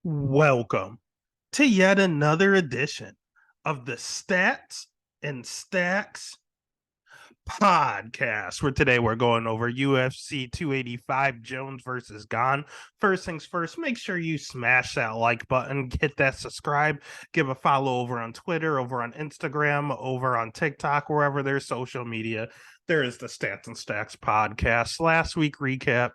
Welcome to yet another edition of the Stats and Stacks podcast. Where today we're going over UFC 285 Jones versus Gane. First things first, make sure you smash that like button, hit that subscribe, give a follow over on Twitter, over on Instagram, over on TikTok, wherever there's social media. There is the Stats and Stacks podcast. Last week recap.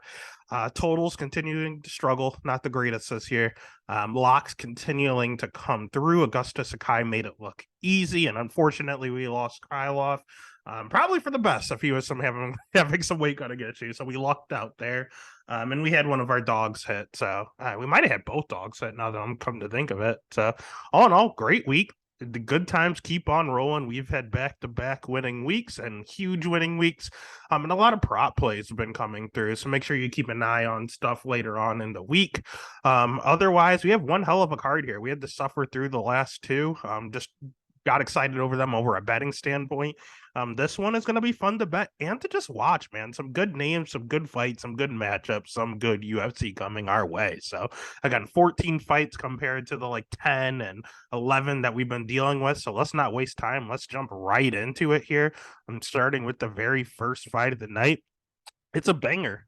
Totals continuing to struggle, not the greatest this year. Locks continuing to come through. Augusta Sakai made it look easy, and unfortunately, we lost Krylov. Probably for the best if he was having some weight cutting issues. So we lucked out there. And we had one of our dogs hit. So we might have had both dogs hit now that I'm come to think of it. So all in all, great week. The good times keep on rolling. We've had back-to-back winning weeks and huge winning weeks. And a lot of prop plays have been coming through. So make sure you keep an eye on stuff later on in the week. Otherwise, we have one hell of a card here. We had to suffer through the last two. Just got excited over them over a betting standpoint. This one is going to be fun to bet and to just watch, man. Some good names, some good fights, some good matchups, some good UFC coming our way. So, again, 14 fights compared to the like 10 and 11 that we've been dealing with. So, let's not waste time. Let's jump right into it here. I'm starting with the very first fight of the night. It's a banger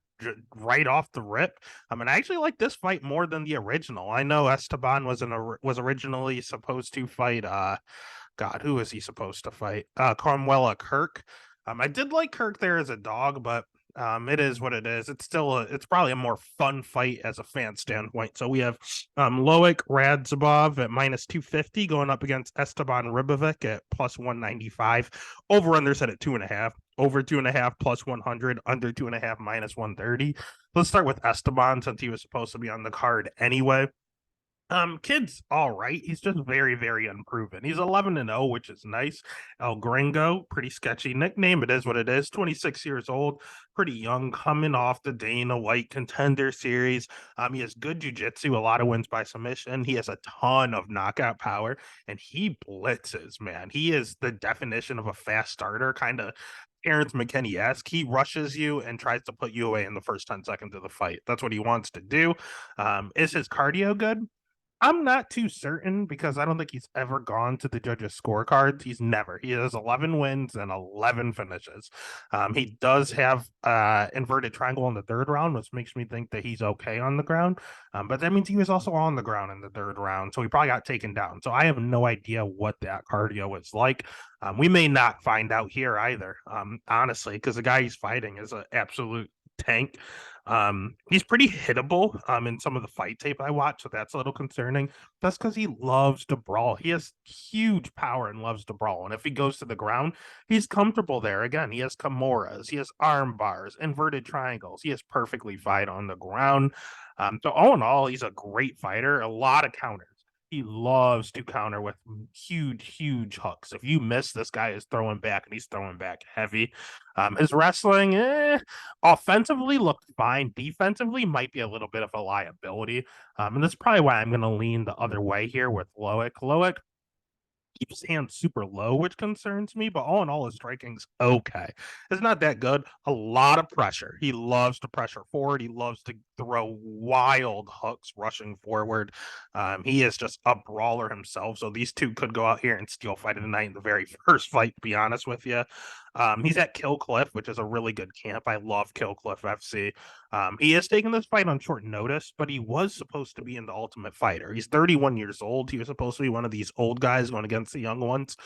right off the rip. I mean, I actually like this fight more than the original. I know Esteban was originally supposed to fight God, who is he supposed to fight? Carmella Kirk. I did like Kirk there as a dog, but it is what it is. It's probably a more fun fight as a fan standpoint. So we have Loic Radzhabov at minus 250 going up against Esteban Ribovic at plus 195. Over under set at 2.5. Over 2.5 plus 100. Under 2.5 minus 130. Let's start with Esteban since he was supposed to be on the card anyway. Kid's all right. He's just very, very unproven. He's 11-0, which is nice. El Gringo, pretty sketchy nickname. It is what it is. 26 years old, pretty young, coming off the Dana White Contender Series. He has good jiu-jitsu, a lot of wins by submission. He has a ton of knockout power, and he blitzes, man. He is the definition of a fast starter, kind of Terrence McKinney-esque. He rushes you and tries to put you away in the first 10 seconds of the fight. That's what he wants to do. Is his cardio good? I'm not too certain because I don't think he's ever gone to the judges' scorecards. He's never. He has 11 wins and 11 finishes. He does have inverted triangle in the third round, which makes me think that he's okay on the ground. But that means he was also on the ground in the third round, so he probably got taken down. So I have no idea what that cardio is like. We may not find out here either, honestly, because the guy he's fighting is an absolute tank. He's pretty hittable in some of the fight tape I watch, so that's a little concerning. That's because he loves to brawl. He has huge power and loves to brawl. And if he goes to the ground, he's comfortable there. Again, he has Kimuras, he has arm bars, inverted triangles. He is perfectly fine on the ground. So all in all, he's a great fighter, a lot of counters. He loves to counter with huge, huge hooks. If you miss, this guy is throwing back, and he's throwing back heavy. His wrestling, offensively looked fine. Defensively might be a little bit of a liability. And that's probably why I'm going to lean the other way here with Loic. Loic keeps his hands super low, which concerns me, but all in all, his striking's okay. It's not that good. A lot of pressure. He loves to pressure forward. He loves to throw wild hooks rushing forward. He is just a brawler himself. So these two could go out here and steal fight of the night in the very first fight, to be honest with you. He's at Kill Cliff, which is a really good camp. I love Kill Cliff FC. He is taking this fight on short notice, but he was supposed to be in the Ultimate Fighter. He's 31 years old. He was supposed to be one of these old guys going against the young ones.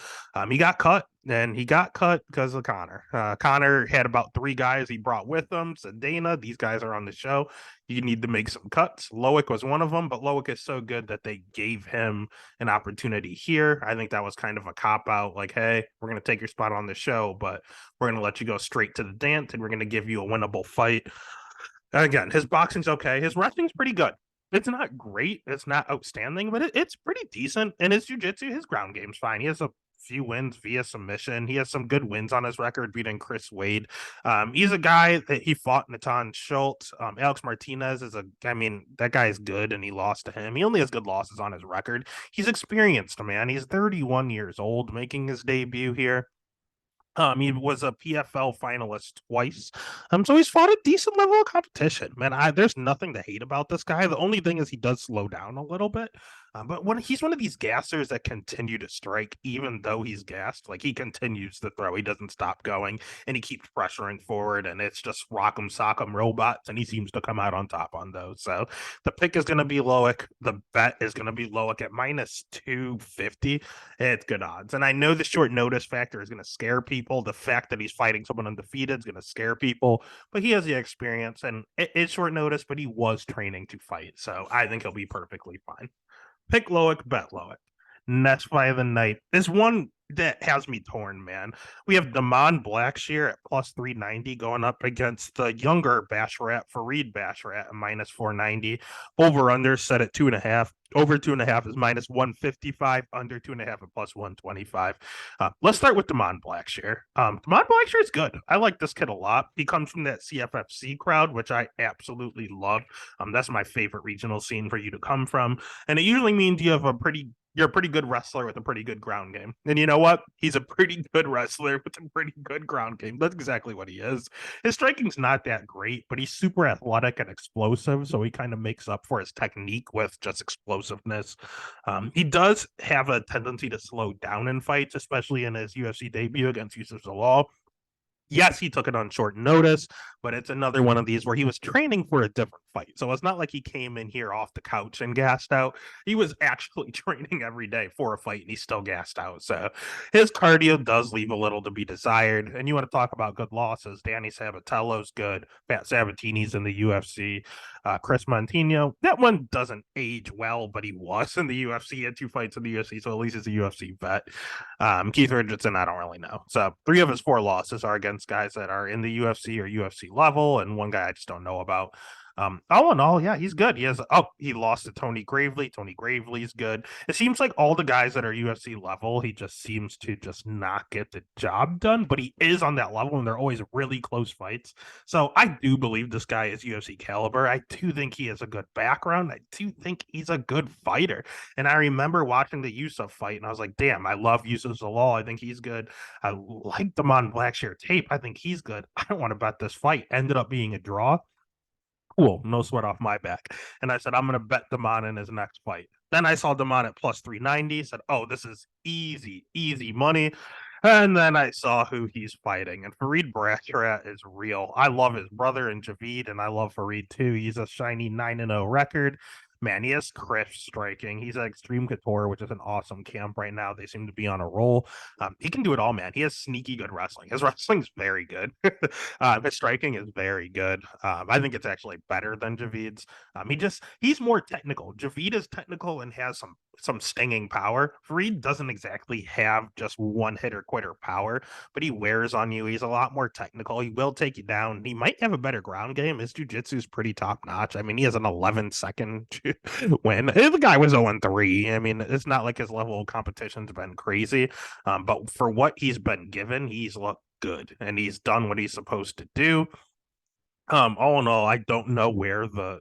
He got cut, and he got cut because of Connor. Connor had about 3 guys he brought with him. Said, Dana, these guys are on the show. You need to make some cuts. Loic was one of them, but Loic is so good that they gave him an opportunity here. I think that was kind of a cop out, like, hey, we're going to take your spot on the show, but we're going to let you go straight to the dance, and we're going to give you a winnable fight. Again, his boxing's okay. His wrestling's pretty good. It's not great. It's not outstanding, but it's pretty decent. And his jiu-jitsu, his ground game's fine. He has a few wins via submission. He has some good wins on his record, beating Chris Wade. He's a guy that he fought Natan Schultz. Alex Martinez is that guy is good, and he lost to him. He only has good losses on his record. He's experienced, man. He's 31 years old, making his debut here. He was a PFL finalist twice. So he's fought a decent level of competition. Man, there's nothing to hate about this guy. The only thing is he does slow down a little bit. But when he's one of these gassers that continue to strike, even though he's gassed, like he continues to throw, he doesn't stop going, and he keeps pressuring forward, and it's just rock'em sock'em robots, and he seems to come out on top on those. So the pick is going to be Loic. The bet is going to be Loic at minus 250. It's good odds. And I know the short notice factor is going to scare people. The fact that he's fighting someone undefeated is going to scare people, but he has the experience and it's short notice, but he was training to fight. So I think he'll be perfectly fine. Pick Loic, bet Loic. Next fight of the night is one that has me torn, man. We have Damon Blackshear at plus 390 going up against the younger Basharat, Fareed Basharat, at minus 490. Over under set at 2.5. Over 2.5 is minus 155. Under 2.5 at plus 125. Let's start with Damon Blackshear. Damon Blackshear is good. I like this kid a lot. He comes from that CFFC crowd, which I absolutely love. That's my favorite regional scene for you to come from. And it usually means you're a pretty good wrestler with a pretty good ground game. And you know what? He's a pretty good wrestler with a pretty good ground game. That's exactly what he is. His striking's not that great, but he's super athletic and explosive. So he kind of makes up for his technique with just explosiveness. He does have a tendency to slow down in fights, especially in his UFC debut against Yusuf Zalal. Yes, he took it on short notice, but it's another one of these where he was training for a different fight. So it's not like he came in here off the couch and gassed out. He was actually training every day for a fight and he still gassed out. So his cardio does leave a little to be desired. And you want to talk about good losses. Danny Sabatello's good. Pat Sabatini's in the UFC. Chris Montino, that one doesn't age well, but he was in the UFC. He had two fights in the UFC, so at least he's a UFC vet. Keith Richardson, I don't really know. So 3 of his 4 losses are against guys that are in the UFC or UFC level, and one guy I just don't know about. All in all, yeah, he's good. He lost to Tony Gravely. Tony Gravely's good. It seems like all the guys that are UFC level, he just seems to just not get the job done, but he is on that level and they're always really close fights. So I do believe this guy is UFC caliber. I do think he has a good background. I do think he's a good fighter. And I remember watching the Yusuf fight and I was like, damn, I love Yusuf Zalal. I think he's good. I like Damon Blackshear tape. I think he's good. I don't want to bet this fight. Ended up being a draw. Cool, no sweat off my back. And I said, I'm going to bet Damon in his next fight. Then I saw Damon at plus 390. Said, oh, this is easy, easy money. And then I saw who he's fighting. And Fareed Basharat is real. I love his brother in Javid, and I love Fareed too. He's a shiny 9-0 record. Man, he has crisp striking. He's at Extreme Couture, which is an awesome camp right now. They seem to be on a roll. He can do it all, man. He has sneaky good wrestling. His wrestling's very good. His striking is very good. I think it's actually better than Javid's. He's more technical. Javid is technical and has some stinging power. Fareed doesn't exactly have just one hitter quitter power, but he wears on you. He's a lot more technical. He will take you down. He might have a better ground game. His jiu-jitsu is pretty top notch. I mean, he has an 11-second win. The guy was 0-3. I mean, it's not like his level of competition's been crazy. But for what he's been given, he's looked good and he's done what he's supposed to do. All in all, I don't know where the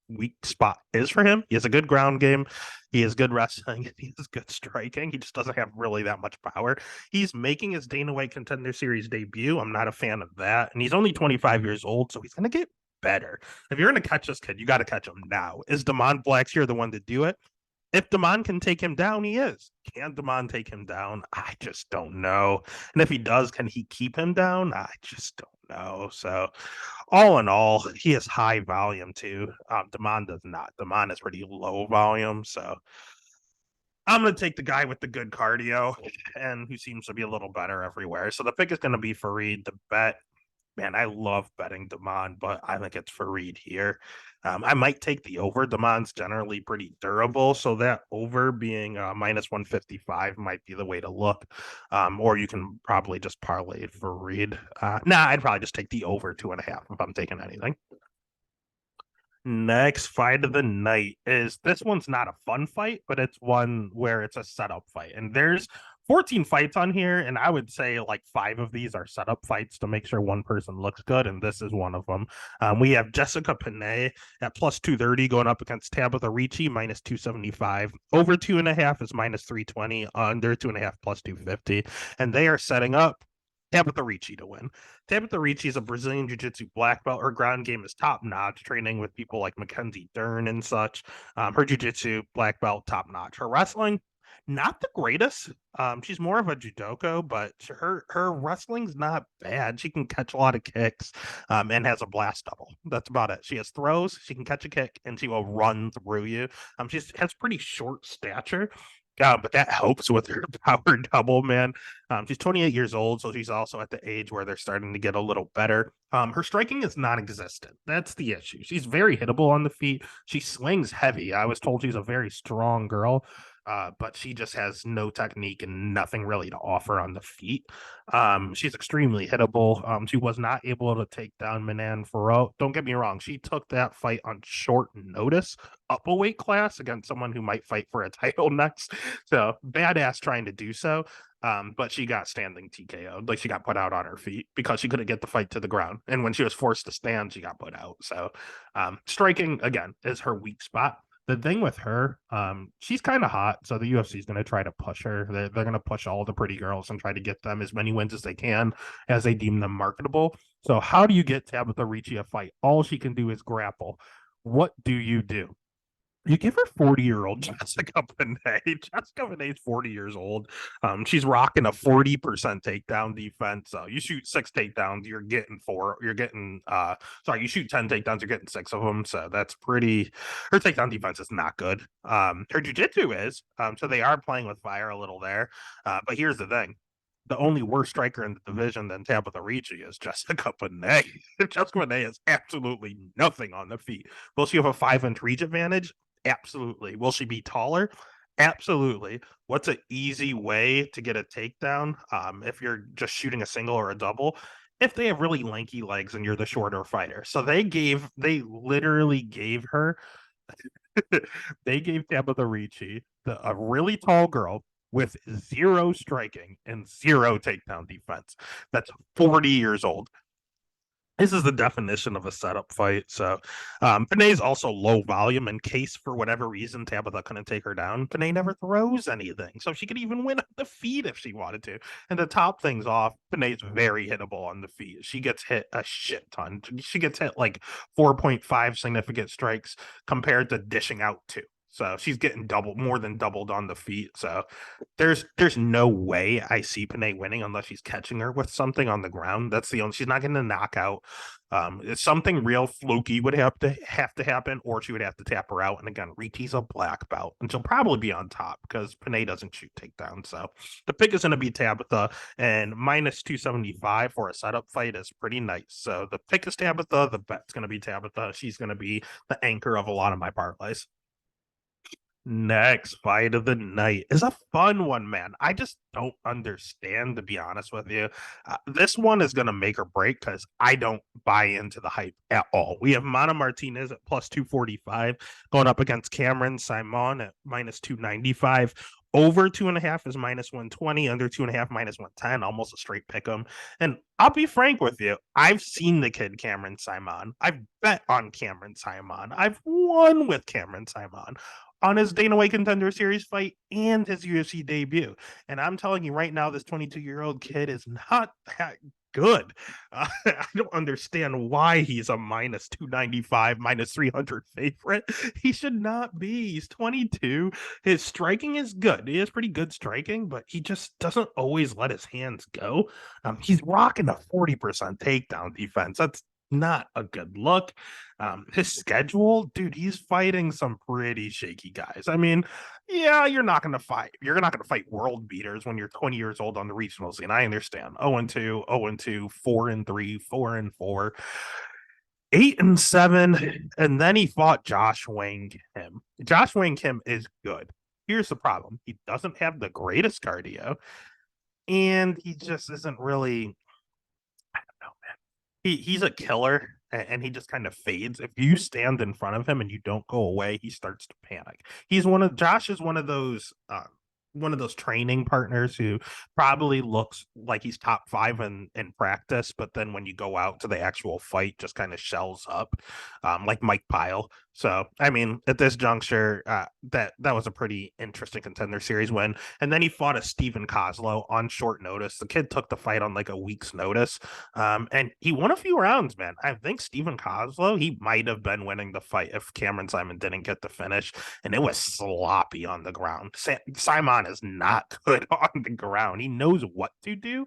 weak spot is for him. He has a good ground game. He has good wrestling. He has good striking. He just doesn't have really that much power. He's making his Dana White Contender Series debut. I'm not a fan of that. And he's only 25 years old, so he's going to get better. If you're going to catch this kid, you got to catch him now. Is Damon Blackshear the one to do it? If Damon can take him down, he is. Can Damon take him down? I just don't know. And if he does, can he keep him down? I just don't know. So, all in all, he has high volume too. Damon does not. Damon is pretty low volume. So, I'm going to take the guy with the good cardio and who seems to be a little better everywhere. So, the pick is going to be Fareed. The bet, man, I love betting Damon, but I think it's Fareed here. I might take the over. Damon's generally pretty durable, so that over being minus 155 might be the way to look. Or you can probably just parlay it for Fareed. I'd probably just take the over 2.5 if I'm taking anything. Next fight of the night is this one's not a fun fight, but it's one where it's a setup fight. And there's 14 fights on here, and I would say like 5 of these are setup fights to make sure one person looks good, and this is one of them. We have Jessica Panay at plus 230 going up against Tabitha Ricci minus 275. Over 2.5 is minus 320. Under 2.5 plus 250, and they are setting up Tabitha Ricci to win. Tabitha Ricci is a Brazilian Jiu-Jitsu black belt. Her ground game is top notch, training with people like Mackenzie Dern and such. Her Jiu-Jitsu black belt top notch. Her wrestling not the greatest. She's more of a judoka, but her wrestling's not bad. She can catch a lot of kicks, and has a blast double. That's about it. She has throws, she can catch a kick, and she will run through you. She has pretty short stature. But that helps with her power double, man. She's 28 years old, so she's also at the age where they're starting to get a little better. Her striking is non-existent. That's the issue. She's very hittable on the feet. She swings heavy. I was told she's a very strong girl, but she just has no technique and nothing really to offer on the feet. She's extremely hittable. She was not able to take down Manan Farrow. Don't get me wrong. She took that fight on short notice, up a weight class against someone who might fight for a title next. So badass trying to do so. But she got standing TKO'd. Like, she got put out on her feet because she couldn't get the fight to the ground. And when she was forced to stand, she got put out. So striking, again, is her weak spot. The thing with her, she's kind of hot, so the UFC is going to try to push her. They're going to push all the pretty girls and try to get them as many wins as they can, as they deem them marketable. So how do you get Tabitha Ricci a fight? All she can do is grapple. What do? You give her 40-year-old Jessica Panay. Jessica Panay's 40 years old. She's rocking a 40% takedown defense. So you shoot 6 takedowns, you're getting 4. You're getting you shoot 10 takedowns, you're getting 6 of them. So that's pretty. Her takedown defense is not good. Her jiu-jitsu is. So they are playing with fire a little there. But here's the thing. The only worse striker in the division than Tabitha Ricci is Jessica Panay. Jessica Panay has absolutely nothing on the feet. Will she have a 5-inch reach advantage? Absolutely. Will she be taller? Absolutely. What's an easy way to get a takedown if you're just shooting a single or a double? If they have really lanky legs and you're the shorter fighter. So they literally gave her, they gave Tabitha Ricci, a really tall girl with 0 striking and 0 takedown defense. That's 40 years old. This is the definition of a setup fight. So Panay's also low volume in case for whatever reason Tabitha couldn't take her down. Panay never throws anything. So she could even win at the feet if she wanted to. And to top things off, Panay's very hittable on the feet. She gets hit a shit ton. She gets hit like 4.5 significant strikes compared to dishing out 2. So she's getting more than doubled on the feet. So there's no way I see Panay winning unless she's catching her with something on the ground. That's the only. She's not getting a knockout. It's something real fluky would have to happen, or she would have to tap her out. And again, Ricci's a black belt, and she'll probably be on top because Panay doesn't shoot takedowns. So the pick is going to be Tabitha, and minus 275 for a setup fight is pretty nice. So the pick is Tabitha. The bet's going to be Tabitha. She's going to be the anchor of a lot of my parlays. Next fight of the night is a fun one, man. I just don't understand, to be honest with you. This one is going to make or break because I don't buy into the hype at all. We have Mana Martinez at plus 245 going up against Cameron Simon at minus 295. Over 2.5 is minus 120, under 2.5 minus 110, almost a straight pick 'em. And I'll be frank with you, I've seen the kid Cameron Simon. I've bet on Cameron Simon. I've won with Cameron Simon on his Dana White Contender Series fight and his UFC debut. And I'm telling you right now, this 22-year-old kid is not that good. I don't understand why he's a minus 295, minus 300 favorite. He should not be. He's 22. His striking is good. He has pretty good striking, but he just doesn't always let his hands go. He's rocking a 40% takedown defense. That's not a good look. His schedule, dude, he's fighting some pretty shaky guys. I mean, yeah, you're not going to fight. You're not going to fight world beaters when you're 20 years old on the regional scene. I understand. 0-2, 0-2, 4-3, 4-4, 8-7, and then he fought Josh Wang Kim. Josh Wang Kim is good. Here's the problem: he doesn't have the greatest cardio, and he just isn't really. I don't know, man. He's a killer, and he just kind of fades. If you stand in front of him and you don't go away, he starts to panic. Josh is one of those one of those training partners who probably looks like he's top five in practice, but then when you go out to the actual fight, just kind of shells up, like Mike Pyle. So, I mean, at this juncture, that was a pretty interesting contender series win. And then he fought a Steven Kozlow on short notice. The kid took the fight on like a week's notice, and he won a few rounds. Man, I think Steven Kozlow he might have been winning the fight if Cameron Simon didn't get the finish, and it was sloppy on the ground. Simon is not good on the ground. He knows what to do.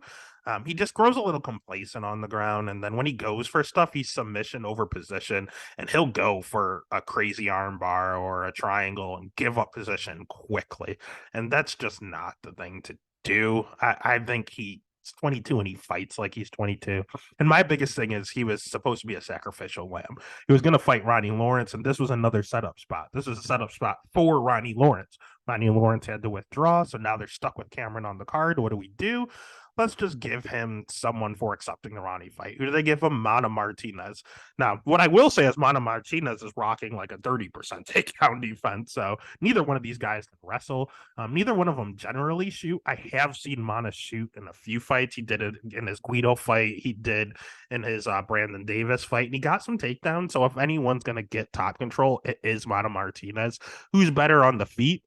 He just grows a little complacent on the ground, and then when he goes for stuff, he's submission over position, and he'll go for a crazy armbar or a triangle and give up position quickly, and that's just not the thing to do. I think he's 22 and he fights like he's 22. And my biggest thing is he was supposed to be a sacrificial lamb. He was going to fight Ronnie Lawrence, and this was another setup spot. This is a setup spot for Ronnie Lawrence. Ronnie Lawrence had to withdraw, so now they're stuck with Cameron on the card. What do we do? Let's just give him someone for accepting the Ronnie fight. Who do they give him? Mana Martinez. Now, what I will say is Mana Martinez is rocking like a 30% takedown defense. So neither one of these guys can wrestle. Neither one of them generally shoot. I have seen Mana shoot in a few fights. He did it in his Guido fight. He did in his Brandon Davis fight. And he got some takedowns. So if anyone's going to get top control, it is Mana Martinez. Who's better on the feet?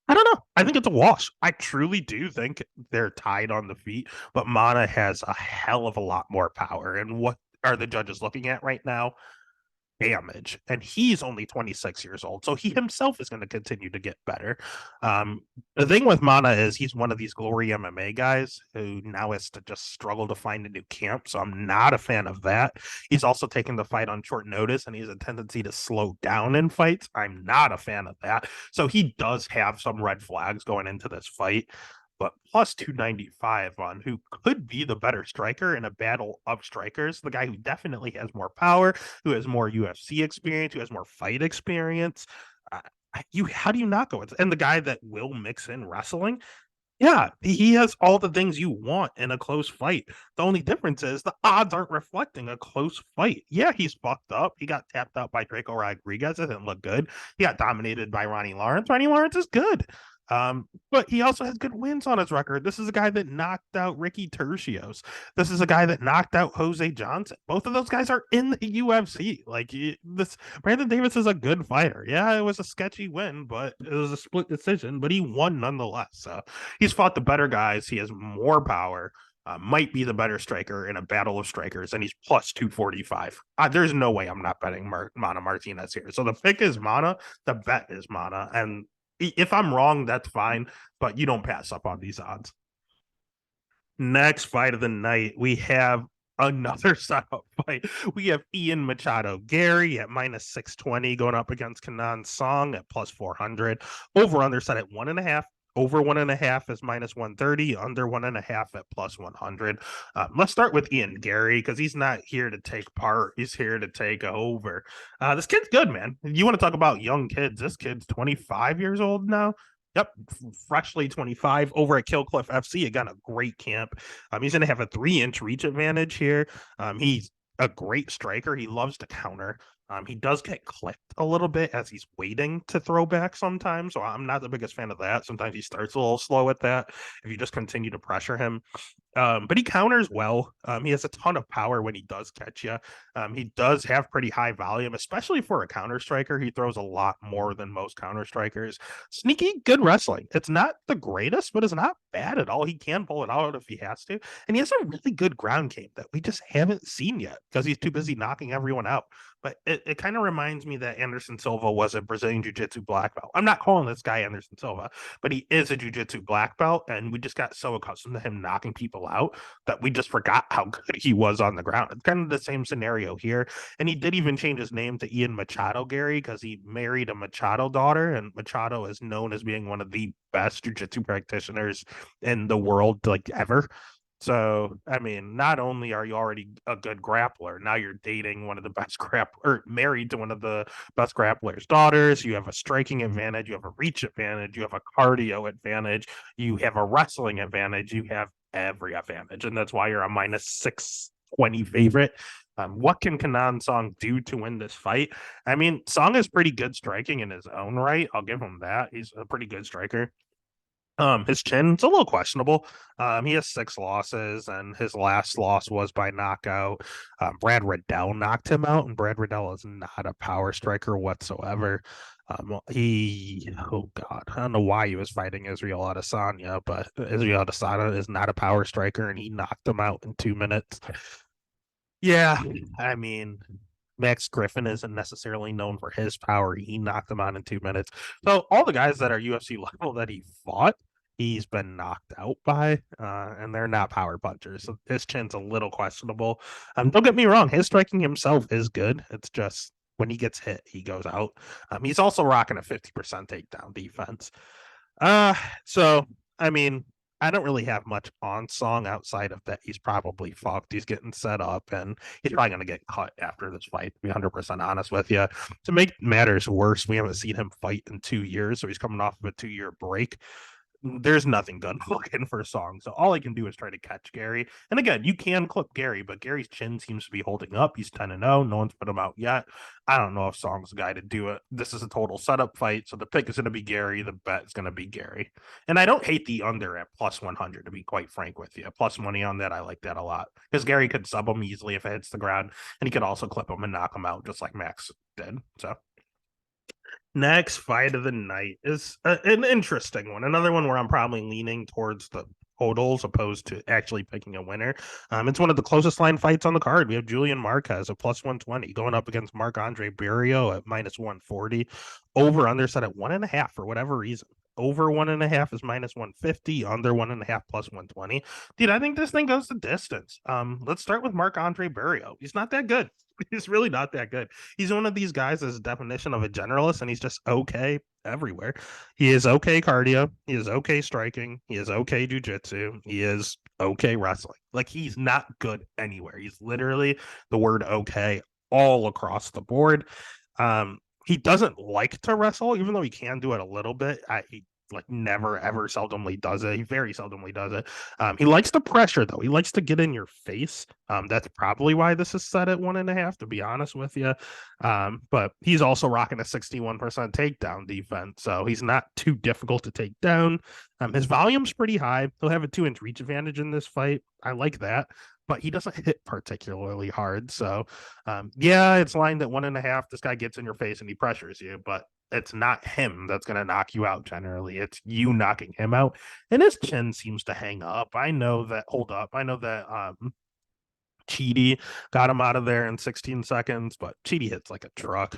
I don't know. I think it's a wash. I truly do think they're tied on the feet, but Mana has a hell of a lot more power. And what are the judges looking at right now? Damage. And he's only 26 years old. So he himself is going to continue to get better. The thing with Mana is he's one of these glory MMA guys who now has to just struggle to find a new camp. So I'm not a fan of that. He's also taking the fight on short notice and he has a tendency to slow down in fights. I'm not a fan of that. So he does have some red flags going into this fight, but plus 295 on who could be the better striker in a battle of strikers, the guy who definitely has more power, who has more UFC experience, who has more fight experience. How do you not go with, and the guy that will mix in wrestling? Yeah, he has all the things you want in a close fight. The only difference is the odds aren't reflecting a close fight. Yeah, he's fucked up. He got tapped out by Draco Rodriguez. It didn't look good. He got dominated by Ronnie Lawrence. Ronnie Lawrence is good. But he also has good wins on his record. This is a guy that knocked out Ricky Tertios. This is a guy that knocked out Jose Johnson. Both of those guys are in the UFC. Like this, Brandon Davis is a good fighter. Yeah, it was a sketchy win, but it was a split decision. But he won nonetheless. So he's fought the better guys. He has more power. Might be the better striker in a battle of strikers, and he's plus 245. There's no way I'm not betting Mana Martinez here. So the pick is Mana, the bet is Mana, and if I'm wrong, that's fine, but you don't pass up on these odds. Next fight of the night, we have another setup fight. We have Ian Machado Gary at minus 620 going up against Kanan Song at plus 400. Over under set at 1.5. Over 1.5 is minus 130. Under 1.5 at plus 100. Let's start with Ian Gary because he's not here to take part. He's here to take over. This kid's good, man. You want to talk about young kids? This kid's 25 years old now. Yep, freshly 25 over at Killcliff FC. Again, a great camp. He's going to have a 3-inch reach advantage here. He's a great striker. He loves to counter. He does get clipped a little bit as he's waiting to throw back sometimes. So I'm not the biggest fan of that. Sometimes he starts a little slow at that if you just continue to pressure him. But he counters well. He has a ton of power when he does catch you. He does have pretty high volume, especially for a counter striker. He throws a lot more than most counter strikers. Sneaky, good wrestling. It's not the greatest, but it's not bad at all. He can pull it out if he has to. And he has a really good ground game that we just haven't seen yet because he's too busy knocking everyone out. But it kind of reminds me that Anderson Silva was a Brazilian Jiu-Jitsu black belt. I'm not calling this guy Anderson Silva, but he is a Jiu-Jitsu black belt, and we just got so accustomed to him knocking people out that we just forgot how good he was on the ground. It's kind of the same scenario here. And he did even change his name to Ian Machado Gary because he married a Machado daughter, and Machado is known as being one of the best Jiu-Jitsu practitioners in the world, like ever. So, I mean, not only are you already a good grappler, now you're dating one of the best or married to one of the best grapplers' daughters. You have a striking advantage, you have a reach advantage, you have a cardio advantage, you have a wrestling advantage, you have every advantage. And that's why you're a minus 620 favorite. What can Kanan Song do to win this fight? I mean, Song is pretty good striking in his own right. I'll give him that. He's a pretty good striker. His chin's a little questionable. He has 6 losses, and his last loss was by knockout. Brad Riddell knocked him out, and Brad Riddell is not a power striker whatsoever. Oh God, I don't know why he was fighting Israel Adesanya, but Israel Adesanya is not a power striker, and he knocked him out in 2 minutes. Yeah, I mean, Max Griffin isn't necessarily known for his power. He knocked him out in 2 minutes. So all the guys that are UFC level that he fought, he's been knocked out by, and they're not power punchers. So his chin's a little questionable. Don't get me wrong, his striking himself is good. It's just when he gets hit, he goes out. He's also rocking a 50% takedown defense. Uh, so I mean, I don't really have much on Song outside of that. He's probably fucked. He's getting set up, and he's probably gonna get cut after this fight. To be 100% honest with you. To make matters worse, we haven't seen him fight in 2 years, so he's coming off of a 2 year break. There's nothing good looking for Song. So all I can do is try to catch Gary. And again, you can clip Gary, but Gary's chin seems to be holding up. He's 10-0. No one's put him out yet. I don't know if Song's the guy to do it. This is a total setup fight. So the pick is going to be Gary. The bet is going to be Gary. And I don't hate the under at plus 100, to be quite frank with you. Plus money on that. I like that a lot because Gary could sub him easily if it hits the ground. And he could also clip him and knock him out just like Max did. So next fight of the night is an interesting one. Another one where I'm probably leaning towards the totals opposed to actually picking a winner. It's one of the closest line fights on the card. We have Julian Marquez at plus 120 going up against Marc-Andre Barrio at minus 140. Over under set at 1.5 for whatever reason. Over 1.5 is minus 150. Under 1.5 plus 120. Dude, I think this thing goes the distance. Let's start with Marc-Andre Barrio. He's not that good. He's really not that good. He's one of these guys as a definition of a generalist, and he's just okay everywhere. He is okay cardio. He is okay striking. He is okay jujitsu. He is okay wrestling. Like he's not good anywhere. He's literally the word okay all across the board. He doesn't like to wrestle, even though he can do it a little bit. He like never ever seldomly does it. He very seldomly does it. He likes the pressure though. He likes to get in your face. That's probably why this is set at 1.5, to be honest with you. But he's also rocking a 61% takedown defense, so he's not too difficult to take down. His volume's pretty high. He'll have a 2-inch reach advantage in this fight. I like that. But he doesn't hit particularly hard. So, yeah, it's lined at 1.5. This guy gets in your face and he pressures you, but it's not him that's going to knock you out generally. It's you knocking him out. And his chin seems to hang up. I know that, hold up. I know that Cheaty got him out of there in 16 seconds, but Cheaty hits like a truck.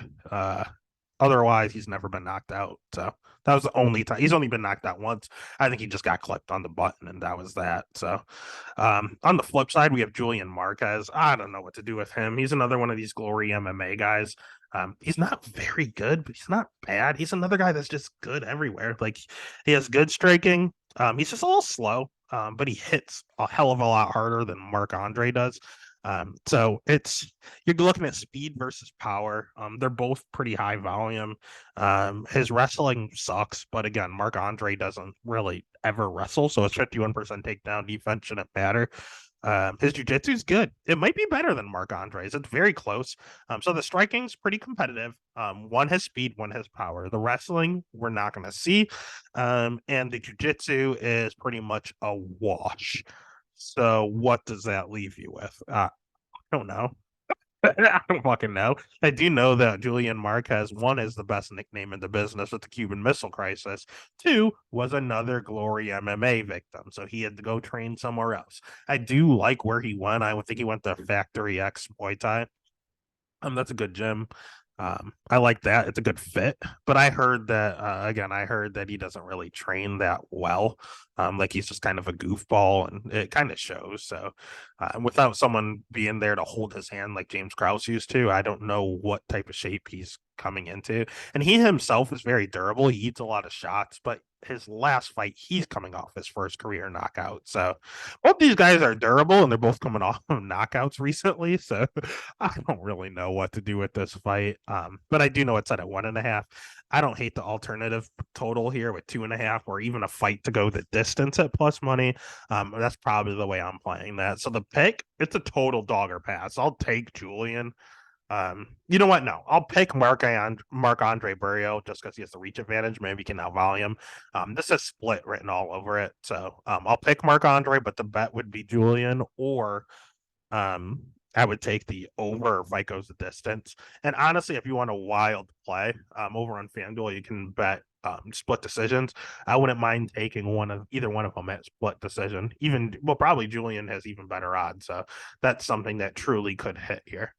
Otherwise, he's never been knocked out. So that was the only time he's only been knocked out once. I think he just got clipped on the button, and that was that. So, on the flip side, we have Julian Marquez. I don't know what to do with him. He's another one of these glory MMA guys. He's not very good, but he's not bad. He's another guy that's just good everywhere. Like he has good striking. He's just a little slow, but he hits a hell of a lot harder than Marc-Andre does. So it's you're looking at speed versus power. They're both pretty high volume. His wrestling sucks, but again, Marc-Andre doesn't really ever wrestle, so his 51% takedown defense shouldn't matter. His jiu-jitsu is good. It might be better than Marc-Andre's. It's very close. So the striking's pretty competitive. One has speed, one has power. The wrestling we're not going to see, and the jiu-jitsu is pretty much a wash. So what does that leave you with? I don't know. I don't fucking know. I do know that Julian Marquez, one, is the best nickname in the business with the Cuban Missile Crisis. Two, was another Glory MMA victim, so he had to go train somewhere else. I do like where he went. I would think he went to Factory X Muay Thai. That's a good gym. I like that. It's a good fit. But I heard that again, I heard that he doesn't really train that well. Like he's just kind of a goofball, and it kind of shows. So, without someone being there to hold his hand like James Krause used to, I don't know what type of shape he's coming into. And he himself is very durable. He eats a lot of shots, but his last fight, he's coming off his first career knockout. So both these guys are durable, and they're both coming off of knockouts recently. So I don't really know what to do with this fight. But I do know it's set at 1.5. I don't hate the alternative total here with 2.5, or even a fight to go the distance at plus money. That's probably the way I'm playing that. So the pick, it's a total dog or pass. I'll take Julian. You know what? No, I'll pick Mark Andre Burrio just because he has the reach advantage. Maybe he can outvolley him. This is split written all over it. So I'll pick Mark Andre, but the bet would be Julian, or um, I would take the over if fight goes the distance. And honestly, if you want a wild play, over on FanDuel, you can bet split decisions. I wouldn't mind taking either one of them at split decision. Even well, probably Julian has even better odds. So that's something that truly could hit here.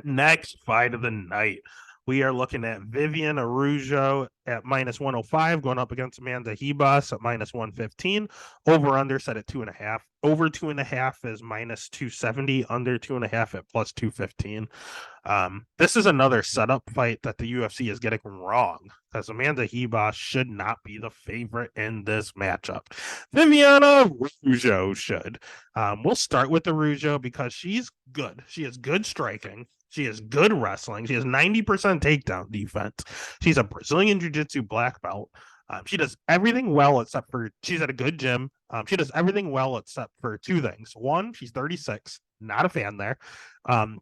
Next fight of the night, we are looking at Vivian Araujo at minus 105 going up against Amanda Hebus at minus 115. Over under set at 2.5. Over 2.5 is minus 270. Under 2.5 at plus 215. This is another setup fight that the UFC is getting wrong because Amanda Hebus should not be the favorite in this matchup. Viviana Araujo should. We'll start with Araujo because she's good. She has good striking. She has good wrestling. She has 90% takedown defense. She's a Brazilian Jiu-Jitsu black belt. She does everything well except for she's at a good gym. She does everything well except for two things. One, she's 36. Not a fan there.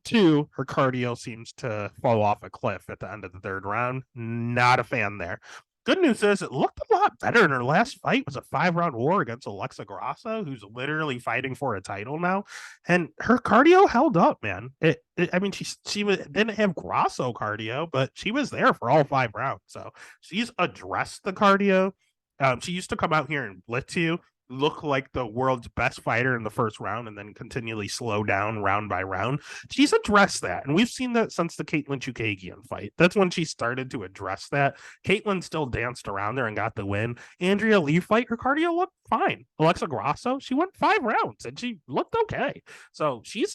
Two, her cardio seems to fall off a cliff at the end of the third round. Not a fan there. Good news is it looked a lot better in her last fight. It was a 5-round war against Alexa Grasso, who's literally fighting for a title now, and her cardio held up, man. I mean, didn't have Grasso cardio, but she was there for all 5 rounds. So she's addressed the cardio. She used to come out here and blitz you, look like the world's best fighter in the first round, and then continually slow down round by round. She's addressed that, and we've seen that since the Caitlin Chukagian fight. That's when she started to address that. Caitlin still danced around there and got the win. Andrea Lee fight, her cardio looked fine. Alexa Grasso, she went 5 rounds and she looked okay. So she's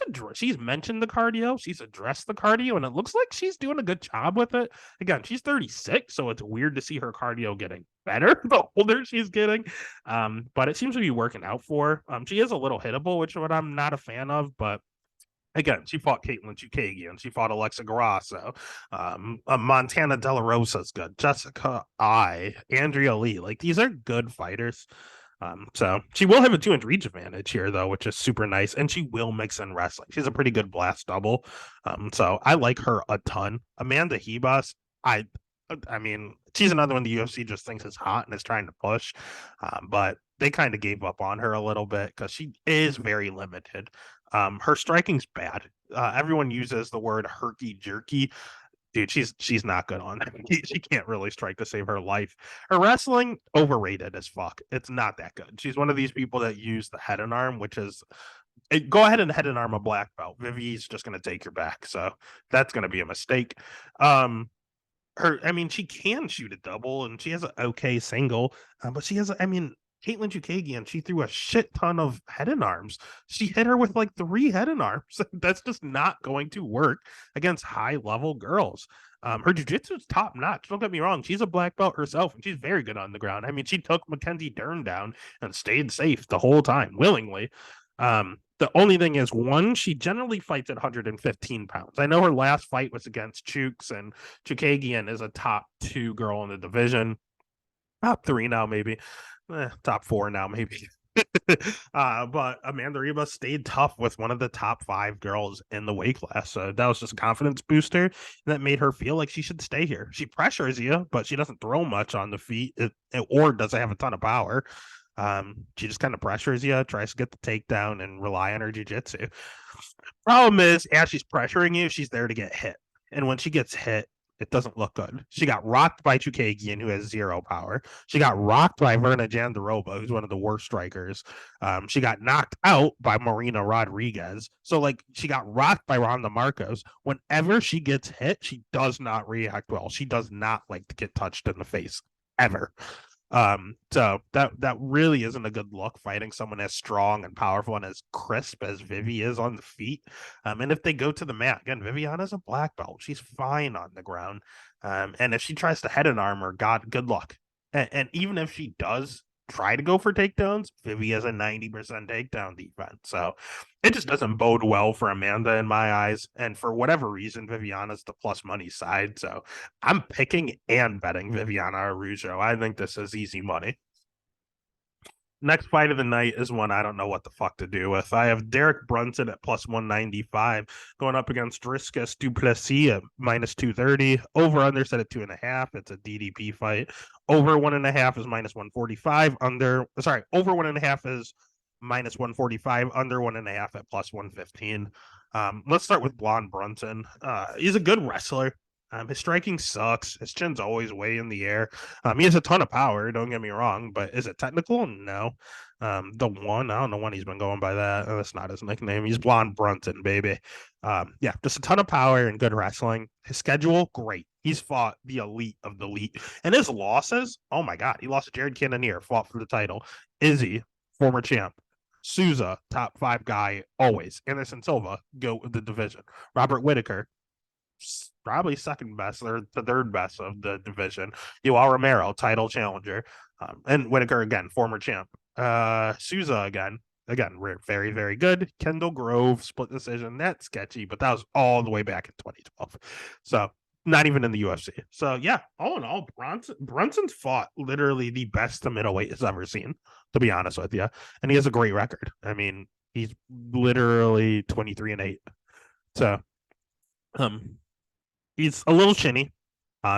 mentioned the cardio, she's addressed the cardio, and it looks like she's doing a good job with it. Again, she's 36, so it's weird to see her cardio getting better the older she's getting. But it seems to be working out for her. She is a little hittable, which is what I'm not a fan of, but again, she fought Caitlin Chukagian. She fought Alexa Grasso. Montana De La Rosa's good. Jessica Andrea Lee. Like, these are good fighters. So she will have a 2-inch reach advantage here, though, which is super nice. And she will mix in wrestling. She's a pretty good blast double. So I like her a ton. Amanda Hebus, I mean, she's another one the UFC just thinks is hot and is trying to push. But they kind of gave up on her a little bit because she is very limited. Her striking's bad. Everyone uses the word herky jerky. Dude, she's not good on it. She can't really strike to save her life. Her wrestling overrated as fuck. It's not that good. She's one of these people that use the head and arm, which is go ahead and head and arm a black belt. Vivi's just going to take your back, so that's going to be a mistake. I mean, she can shoot a double and she has an okay single, but she has, I mean, Caitlin Chukagian, she threw a shit ton of head and arms. She hit her with like 3 head and arms. That's just not going to work against high level girls. Her jujitsu is top notch. Don't get me wrong. She's a black belt herself and she's very good on the ground. I mean, she took Mackenzie Dern down and stayed safe the whole time willingly. The only thing is, one, she generally fights at 115 pounds. I know her last fight was against Chooks, and Chukagian is a top 2 girl in the division. Top 3 now, maybe. Top 4 now, maybe. But Amanda Ribas stayed tough with one of the top 5 girls in the weight class. So that was just a confidence booster that made her feel like she should stay here. She pressures you, but she doesn't throw much on the feet or doesn't have a ton of power. She just kind of pressures you, tries to get the takedown, and rely on her jiu-jitsu. Problem is, as she's pressuring you, she's there to get hit. And when she gets hit, it doesn't look good. She got rocked by Chukagian, who has 0 power. She got rocked by Verna Jandaroba, who's one of the worst strikers. She got knocked out by Marina Rodriguez. So, like, she got rocked by Ronda Marcos. Whenever she gets hit, she does not react well. She does not like to get touched in the face, ever. So that really isn't a good look fighting someone as strong and powerful and as crisp as Vivi is on the feet. And if they go to the mat again, Viviana's a black belt. She's fine on the ground. And if she tries to head an armor, God, good luck. And even if she does try to go for takedowns, Vivi has a 90% takedown defense. So it just doesn't bode well for Amanda in my eyes. And for whatever reason, Viviana's the plus money side. So I'm picking and betting Viviana Araujo. I think this is easy money. Next fight of the night is one I don't know what the fuck to do with. I have Derek Brunson at plus 195 going up against Driscus Duplessis at minus 230. Over under set at 2.5. It's a DDP fight. Over 1.5 is minus 145. Over 1.5 is minus 145. Under 1.5 at plus 115. Let's start with Blonde Brunson. He's a good wrestler. His striking sucks. His chin's always way in the air. He has a ton of power, don't get me wrong, but is it technical? No. I don't know when he's been going by that. That's not his nickname. He's Blonde Brunson, baby. Yeah, just a ton of power and good wrestling. His schedule, great. He's fought the elite of the elite. And his losses, oh my God, he lost to Jared Cannonier, fought for the title. Izzy, former champ. Souza, top 5 guy, always. Anderson Silva, go the division. Robert Whitaker, probably second best or the third best of the division. Yoel Romero, title challenger. And Whitaker again, former champ. Souza again, very, very good. Kendall Grove, split decision. That's sketchy, but that was all the way back in 2012. So not even in the UFC. So yeah, all in all, Brunson's fought literally the best the middleweight has ever seen, to be honest with you. And he has a great record. I mean, he's literally 23-8. So he's a little chinny,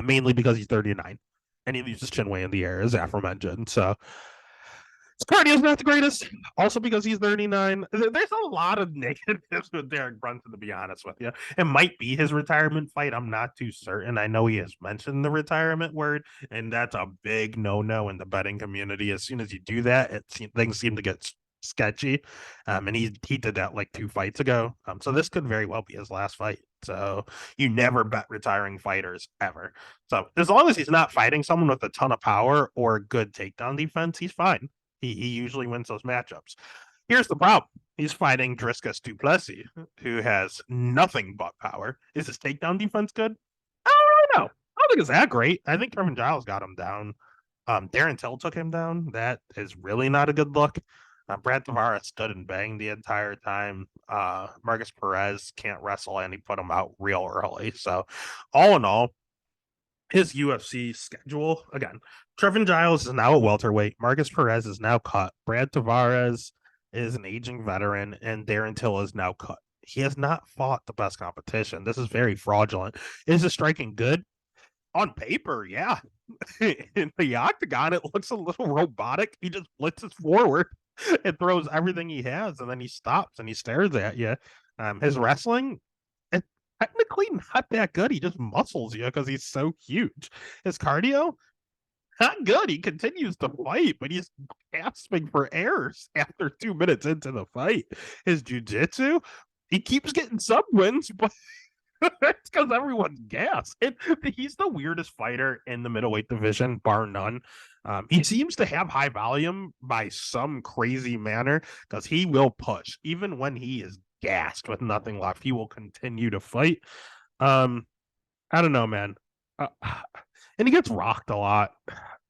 mainly because he's 39 and he leaves his chin way in the air, as aforementioned. So his cardio's not the greatest. Also because he's 39. There's a lot of negatives with Derek Brunson, to be honest with you. It might be his retirement fight. I'm not too certain. I know he has mentioned the retirement word, and that's a big no-no in the betting community. As soon as you do that, things seem to get sketchy. And he did that like 2 fights ago. So this could very well be his last fight. So you never bet retiring fighters ever. So as long as he's not fighting someone with a ton of power or good takedown defense, he's fine. He usually wins those matchups. Here's the problem. He's fighting Driscus Duplessis, who has nothing but power. Is his takedown defense good? I don't know. I don't think it's that great. I think Kevin Giles got him down. Darren Till took him down. That is really not a good look. Brad Tavares stood and banged the entire time. Marcus Perez can't wrestle, and he put him out real early. So, all in all, his UFC schedule again. Trevin Giles is now a welterweight. Marcus Perez is now cut. Brad Tavares is an aging veteran, and Darren Till is now cut. He has not fought the best competition. This is very fraudulent. Is the striking good? On paper, yeah. In the octagon, it looks a little robotic. He just blitzes forward and throws everything he has, and then he stops and he stares at you. His wrestling, it's technically not that good. He just muscles you because he's so huge. His cardio, not good. He continues to fight, but he's gasping for airs after 2 minutes into the fight. His jujitsu, he keeps getting sub wins, but it's because everyone's gas. He's the weirdest fighter in the middleweight division, bar none. He seems to have high volume by some crazy manner because he will push. Even when he is gassed with nothing left, he will continue to fight. I don't know, man. And he gets rocked a lot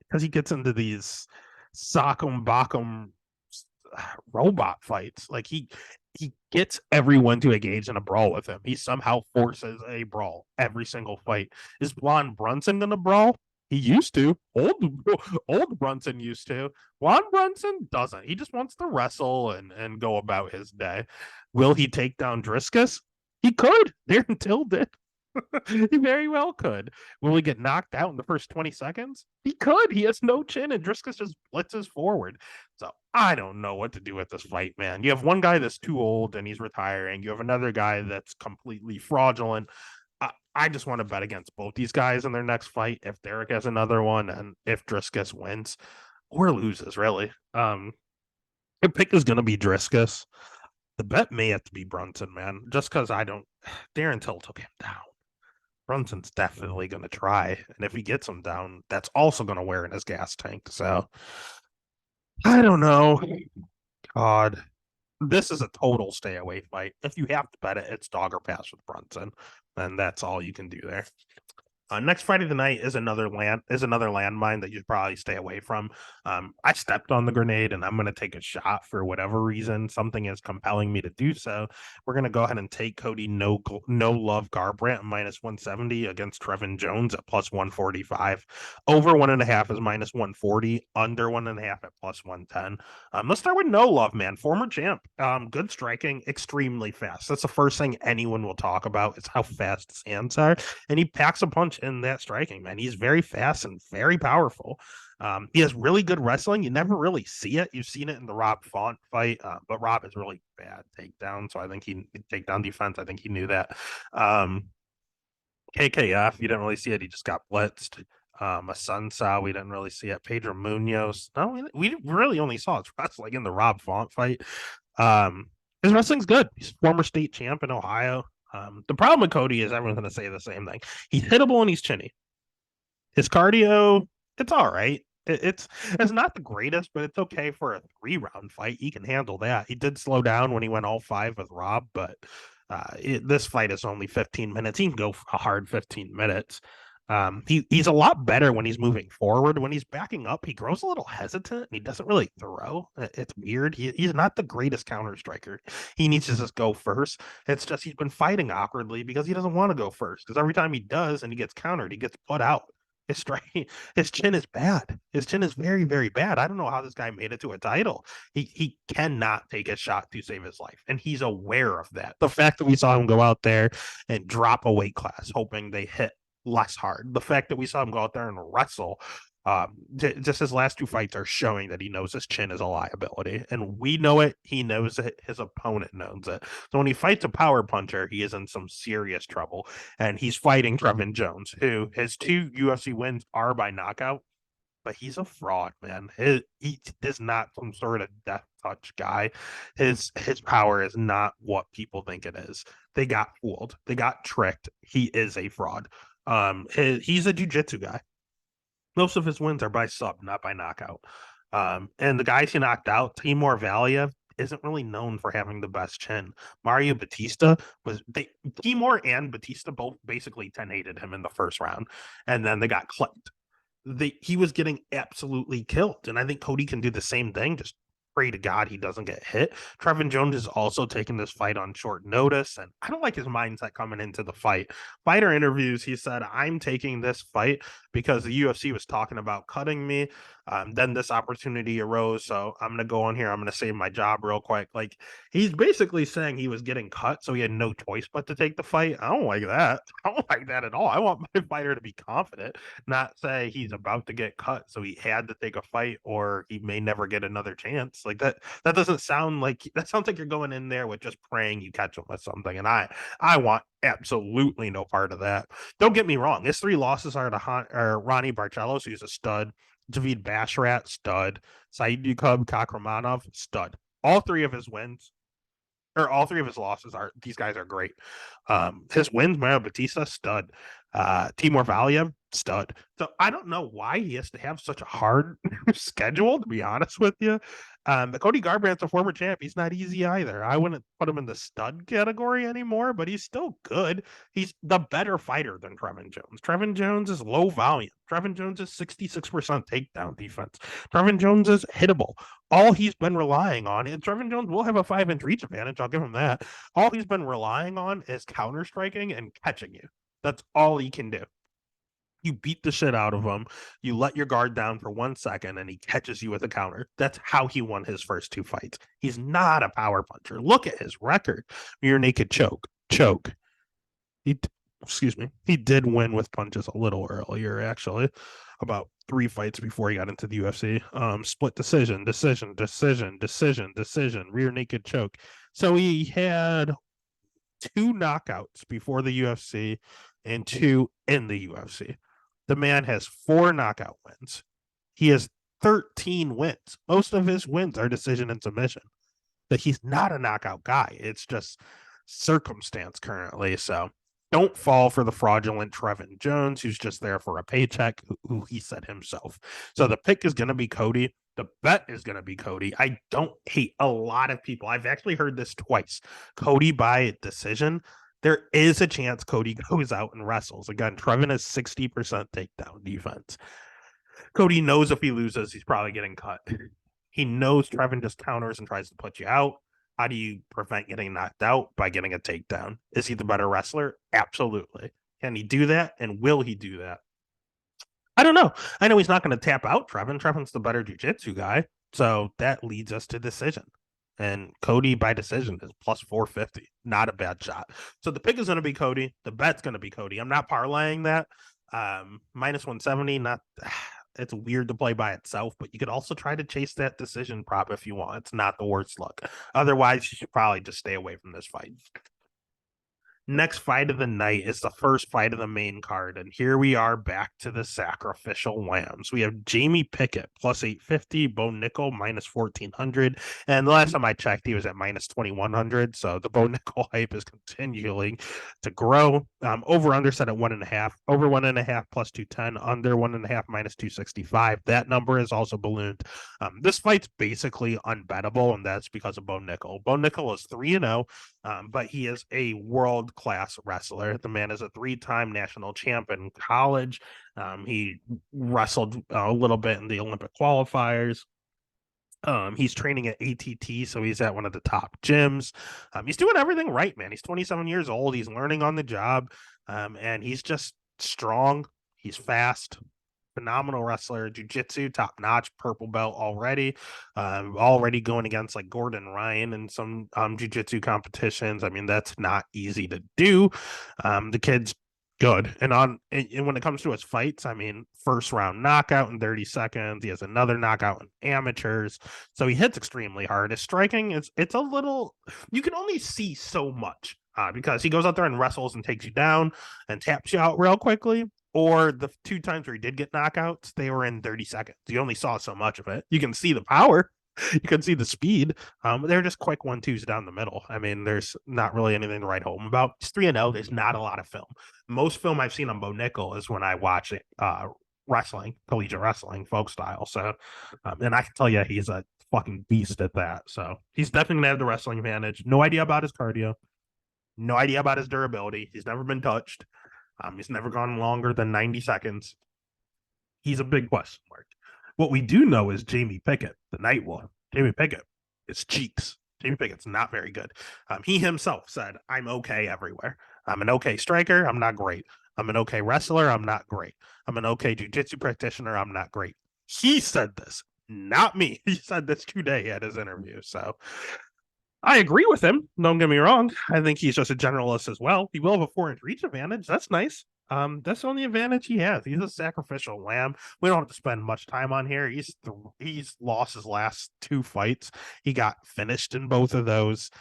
because he gets into these sock'em bock'em robot fights. Like he gets everyone to engage in a brawl with him. He somehow forces a brawl every single fight. Is Blonde Brunson gonna brawl? He used to. Old Brunson used to. Blonde Brunson doesn't. He just wants to wrestle and go about his day. Will he take down Driscus? He could. Darren Till did. He very well could. Will he get knocked out in the first 20 seconds? He could. He has no chin, and Driscus just blitzes forward. So I don't know what to do with this fight, man. You have one guy that's too old and he's retiring. You have another guy that's completely fraudulent. I just want to bet against both these guys in their next fight. If Derek has another one, and if Driscus wins or loses, really. The pick is going to be Driscus. The bet may have to be Brunson, man, just because I don't. Darren Till took him down. Brunson's definitely going to try. And if he gets him down, that's also going to wear in his gas tank. So I don't know. God, this is a total stay away fight. If you have to bet it, it's dog or pass with Brunson. And that's all you can do there. Next Friday the night is another landmine that you should probably stay away from. I stepped on the grenade and I'm going to take a shot for whatever reason. Something is compelling me to do so. We're going to go ahead and take Cody no love Garbrandt minus 170 against Trevin Jones at plus 145. Over 1.5 is minus 140. Under 1.5 at plus 110. Let's start with no love, man. Former champ. Good striking, extremely fast. That's the first thing anyone will talk about is how fast his hands are, and he packs a punch in that striking, man. He's very fast and very powerful. He has really good wrestling. You never really see it. You've seen it in the Rob Font fight, but Rob is really bad takedown. So I think he takedown defense. I think he knew that. KKF, you didn't really see it. He just got blitzed. A Sunsaw, we didn't really see it. Pedro Munoz, no, we really only saw his wrestling in the Rob Font fight. His wrestling's good. He's former state champ in Ohio. The problem with Cody is everyone's going to say the same thing. He's hittable and he's chinny. His cardio, it's all right. It's not the greatest, but it's okay for a 3-round fight. He can handle that. He did slow down when he went all 5 with Rob, but this fight is only 15 minutes. He can go a hard 15 minutes. He's a lot better when he's moving forward. When he's backing up, he grows a little hesitant and he doesn't really throw. It's weird. He's not the greatest counter striker. He needs to just go first. It's just he's been fighting awkwardly because he doesn't want to go first. Because every time he does and he gets countered, he gets put out. His chin is bad. His chin is very, very bad. I don't know how this guy made it to a title. He cannot take a shot to save his life, and he's aware of that. The fact that we saw him go out there and drop a weight class, hoping they hit less hard. The fact that we saw him go out there and wrestle, just his last 2 fights are showing that he knows his chin is a liability, and we know it. He knows it. His opponent knows it. So when he fights a power puncher, he is in some serious trouble, and he's fighting Trevin Jones, who his 2 UFC wins are by knockout, but he's a fraud, man. He is not some sort of death touch guy. His power is not what people think it is. They got fooled. They got tricked. He is a fraud. He's a jiu-jitsu guy. Most of his wins are by sub, not by knockout. And the guys he knocked out, Timur Valiev, isn't really known for having the best chin. Mario Batista Timur and Batista both basically 10-8'd him in the first round, and then they got clipped. He was getting absolutely killed, and I think Cody can do the same thing. Just pray to God he doesn't get hit. Trevin Jones is also taking this fight on short notice, and I don't like his mindset coming into the fight. Fighter interviews, he said, I'm taking this fight because the UFC was talking about cutting me. Then this opportunity arose, so I'm going to go on here. I'm going to save my job real quick. Like, he's basically saying he was getting cut, so he had no choice but to take the fight. I don't like that. I don't like that at all. I want my fighter to be confident, not say he's about to get cut, so he had to take a fight or he may never get another chance. Like that doesn't sound like that sounds like you're going in there with just praying you catch him with something. And I want absolutely no part of that. Don't get me wrong. His 3 losses are to Ronnie Barcelos, who's a stud. David Bashrat, stud. Said Yukub Kakramanov, stud. All 3 of his wins, or all 3 of his losses, are these guys are great. His wins, Mario Batista, stud. Timur Valiev, stud. So I don't know why he has to have such a hard schedule, to be honest with you. But Cody Garbrandt's a former champ. He's not easy either. I wouldn't put him in the stud category anymore, but he's still good. He's the better fighter than Trevin Jones. Trevin Jones is low volume. Trevin Jones is 66% takedown defense. Trevin Jones is hittable. All he's been relying on, and Trevin Jones will have a 5-inch reach advantage, I'll give him that. All he's been relying on is counter striking and catching you. That's all he can do. You beat the shit out of him. You let your guard down for 1 second and he catches you with a counter. That's how he won his first 2 fights. He's not a power puncher. Look at his record. Rear naked choke. He did win with punches a little earlier, actually, about 3 fights before he got into the UFC. Split decision, rear naked choke. So he had 2 knockouts before the UFC and 2 in the UFC. The man has 4 knockout wins. He has 13 wins. Most of his wins are decision and submission. But he's not a knockout guy. It's just circumstance currently. So don't fall for the fraudulent Trevin Jones, who's just there for a paycheck, who he said himself. So the pick is going to be Cody. The bet is going to be Cody. I don't hate a lot of people. I've actually heard this twice. Cody by decision. There is a chance Cody goes out and wrestles. Again, Trevin has 60% takedown defense. Cody knows if he loses, he's probably getting cut. He knows Trevin just counters and tries to put you out. How do you prevent getting knocked out? By getting a takedown. Is he the better wrestler? Absolutely. Can he do that? And will he do that? I don't know. I know he's not going to tap out Trevin. Trevin's the better jiu-jitsu guy. So that leads us to decision. And Cody by decision is plus 450. Not a bad shot. So the pick is going to be Cody. The bet's going to be Cody. I'm not parlaying that. Minus 170, not it's weird to play by itself, but you could also try to chase that decision prop if you want. It's not the worst look. Otherwise, you should probably just stay away from this fight. Next fight of the night is the first fight of the main card. And here we are back to the sacrificial lambs. We have Jamie Pickett plus 850, Bo Nickel minus 1400. And the last time I checked, he was at minus 2100. So the Bo Nickel hype is continuing to grow. Over under set at 1.5, over 1.5 plus 210, under 1.5 minus 265. That number is also ballooned. This fight's basically unbettable, and that's because of Bo Nickel. Bo Nickel is 3-0. But he is a world-class wrestler. The man is a 3-time national champ in college. He wrestled a little bit in the Olympic qualifiers. He's training at ATT, so he's at one of the top gyms. He's doing everything right, man. He's 27 years old. He's learning on the job, and he's just strong. He's fast. Phenomenal wrestler, jiu-jitsu, top-notch, purple belt already. Already going against like Gordon Ryan in some jiu-jitsu competitions. I mean, that's not easy to do. The kid's good. And when it comes to his fights, I mean, first round knockout in 30 seconds. He has another knockout in amateurs. So he hits extremely hard. His striking it's a little, you can only see so much. Because he goes out there and wrestles and takes you down and taps you out real quickly. Or the 2 times where he did get knockouts, they were in 30 seconds. You only saw so much of it. You can see the power, you can see the speed. They're just quick 1-2s down the middle. I mean, there's not really anything to write home about. It's 3-0. There's not a lot of film. Most film I've seen on Bo Nickel is when I watch it, wrestling, collegiate wrestling, folk style. So, and I can tell you he's a fucking beast at that. So he's definitely going to have the wrestling advantage. No idea about his cardio. No idea about his durability. He's never been touched. He's never gone longer than 90 seconds. He's a big question mark. What we do know is Jamie Pickett, the Night Wolf. Jamie Pickett is cheeks. Jamie Pickett's not very good. He himself said, I'm okay everywhere. I'm an okay striker. I'm not great. I'm an okay wrestler. I'm not great. I'm an okay jiu-jitsu practitioner. I'm not great. He said this, not me. He said this today at his interview. So I agree with him. Don't get me wrong. I think he's just a generalist as well. He will have a 4-inch reach advantage. That's nice. That's the only advantage he has. He's a sacrificial lamb. We don't have to spend much time on here. He's lost his last 2 fights. He got finished in both of those.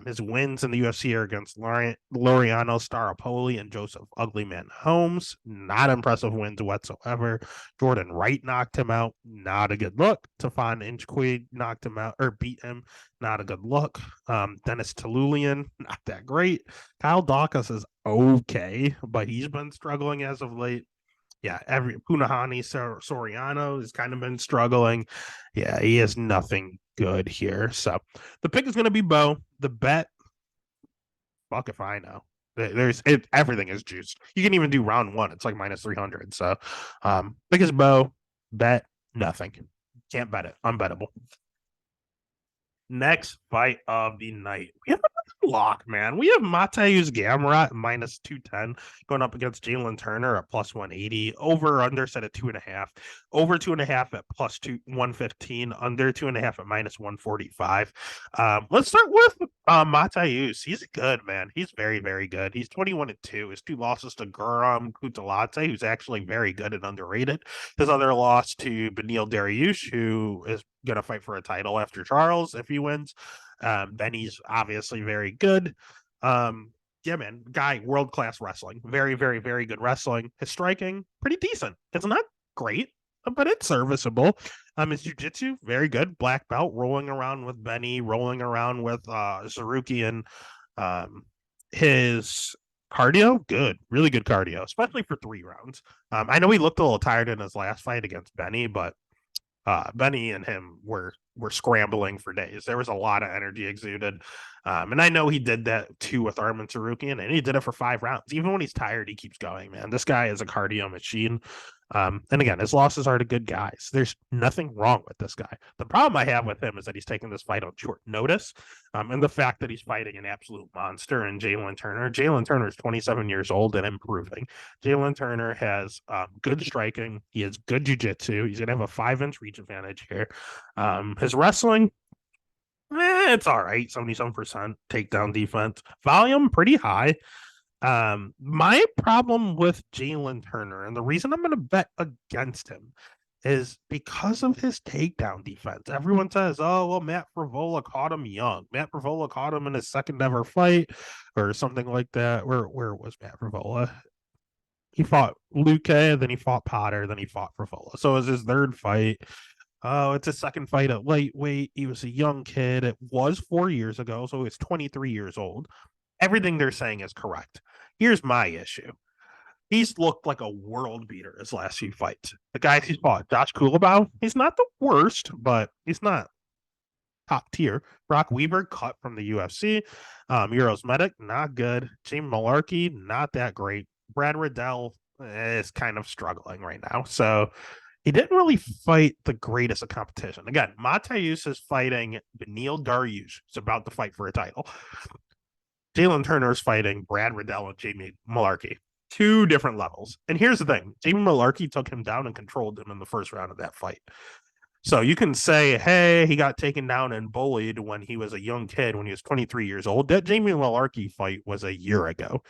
His wins in the UFC are against Laureano Staropoli and Joseph Uglyman Holmes. Not impressive wins whatsoever. Jordan Wright knocked him out. Not a good look. Tafon Inchquid knocked him out or beat him. Not a good look. Dennis Talulian, not that great. Kyle Dawkins is okay, but he's been struggling as of late. Yeah, every Punahani Soriano has kind of been struggling. Yeah, he has nothing good here. So the pick is going to be Bo. The bet, fuck if I know. Everything is juiced. You can even do round 1. It's like minus 300. So pick is Bo. Bet nothing. Can't bet it. Unbettable. Next fight of the night. We have a lock, man. We have Mateusz Gamrot minus 210 going up against Jalen Turner at plus 180. Over under set at 2.5. Over 2.5 at plus 115. Under 2.5 at minus 145. Let's start with Mateusz. He's good, man. He's very, very good. He's 21-2. His 2 losses to Guram Kutulate, who's actually very good and underrated. His other loss to Beneil Dariush, who is going to fight for a title after Charles if he wins. Then he's obviously very good. Yeah, man, guy, world-class wrestling. Very, very, very good wrestling. His striking, pretty decent. It's not great, but it's serviceable. His jiu-jitsu, very good. Black belt, rolling around with Benny, rolling around with Zaruki, and his cardio, good. Really good cardio, especially for 3 rounds. I know he looked a little tired in his last fight against Benny, but Benny and him were scrambling for days. There was a lot of energy exuded. And I know he did that too with Arman Tsarukyan, and he did it for 5 rounds. Even when he's tired, he keeps going, man. This guy is a cardio machine. And again, his losses are to good guys. There's nothing wrong with this guy. The problem I have with him is that he's taking this fight on short notice, and the fact that he's fighting an absolute monster in Jalen Turner. Jalen Turner is 27 years old and improving. Jalen Turner has good striking. He has good jiu-jitsu. He's going to have a 5-inch reach advantage here. His wrestling, it's all right. 77% takedown defense. Volume, pretty high. My problem with Jalen Turner, and the reason I'm going to bet against him, is because of his takedown defense. Everyone says, "Oh, well, Matt Frevola caught him young. Matt Frevola caught him in his second ever fight, or something like that." Where was Matt Frevola? He fought Luke, then he fought Potter, then he fought Frevola. So it was his third fight. Oh, it's a second fight at lightweight. He was a young kid. It was 4 years ago, so he's 23 years old. Everything they're saying is correct. Here's my issue. He's looked like a world beater his last few fights. The guys he's fought, Josh Kulabau, he's not the worst, but he's not top tier. Brock Weaver, cut from the UFC. Euros Medic, not good. Jamie Malarkey, not that great. Brad Riddell is kind of struggling right now. So he didn't really fight the greatest of competition. Again, Mateusz is fighting Beneil Dariush. He's about to fight for a title. Jalen Turner is fighting Brad Riddell and Jamie Malarkey. Two different levels. And here's the thing. Jamie Malarkey took him down and controlled him in the first round of that fight. So you can say, hey, he got taken down and bullied when he was a young kid, when he was 23 years old. That Jamie Malarkey fight was a year ago.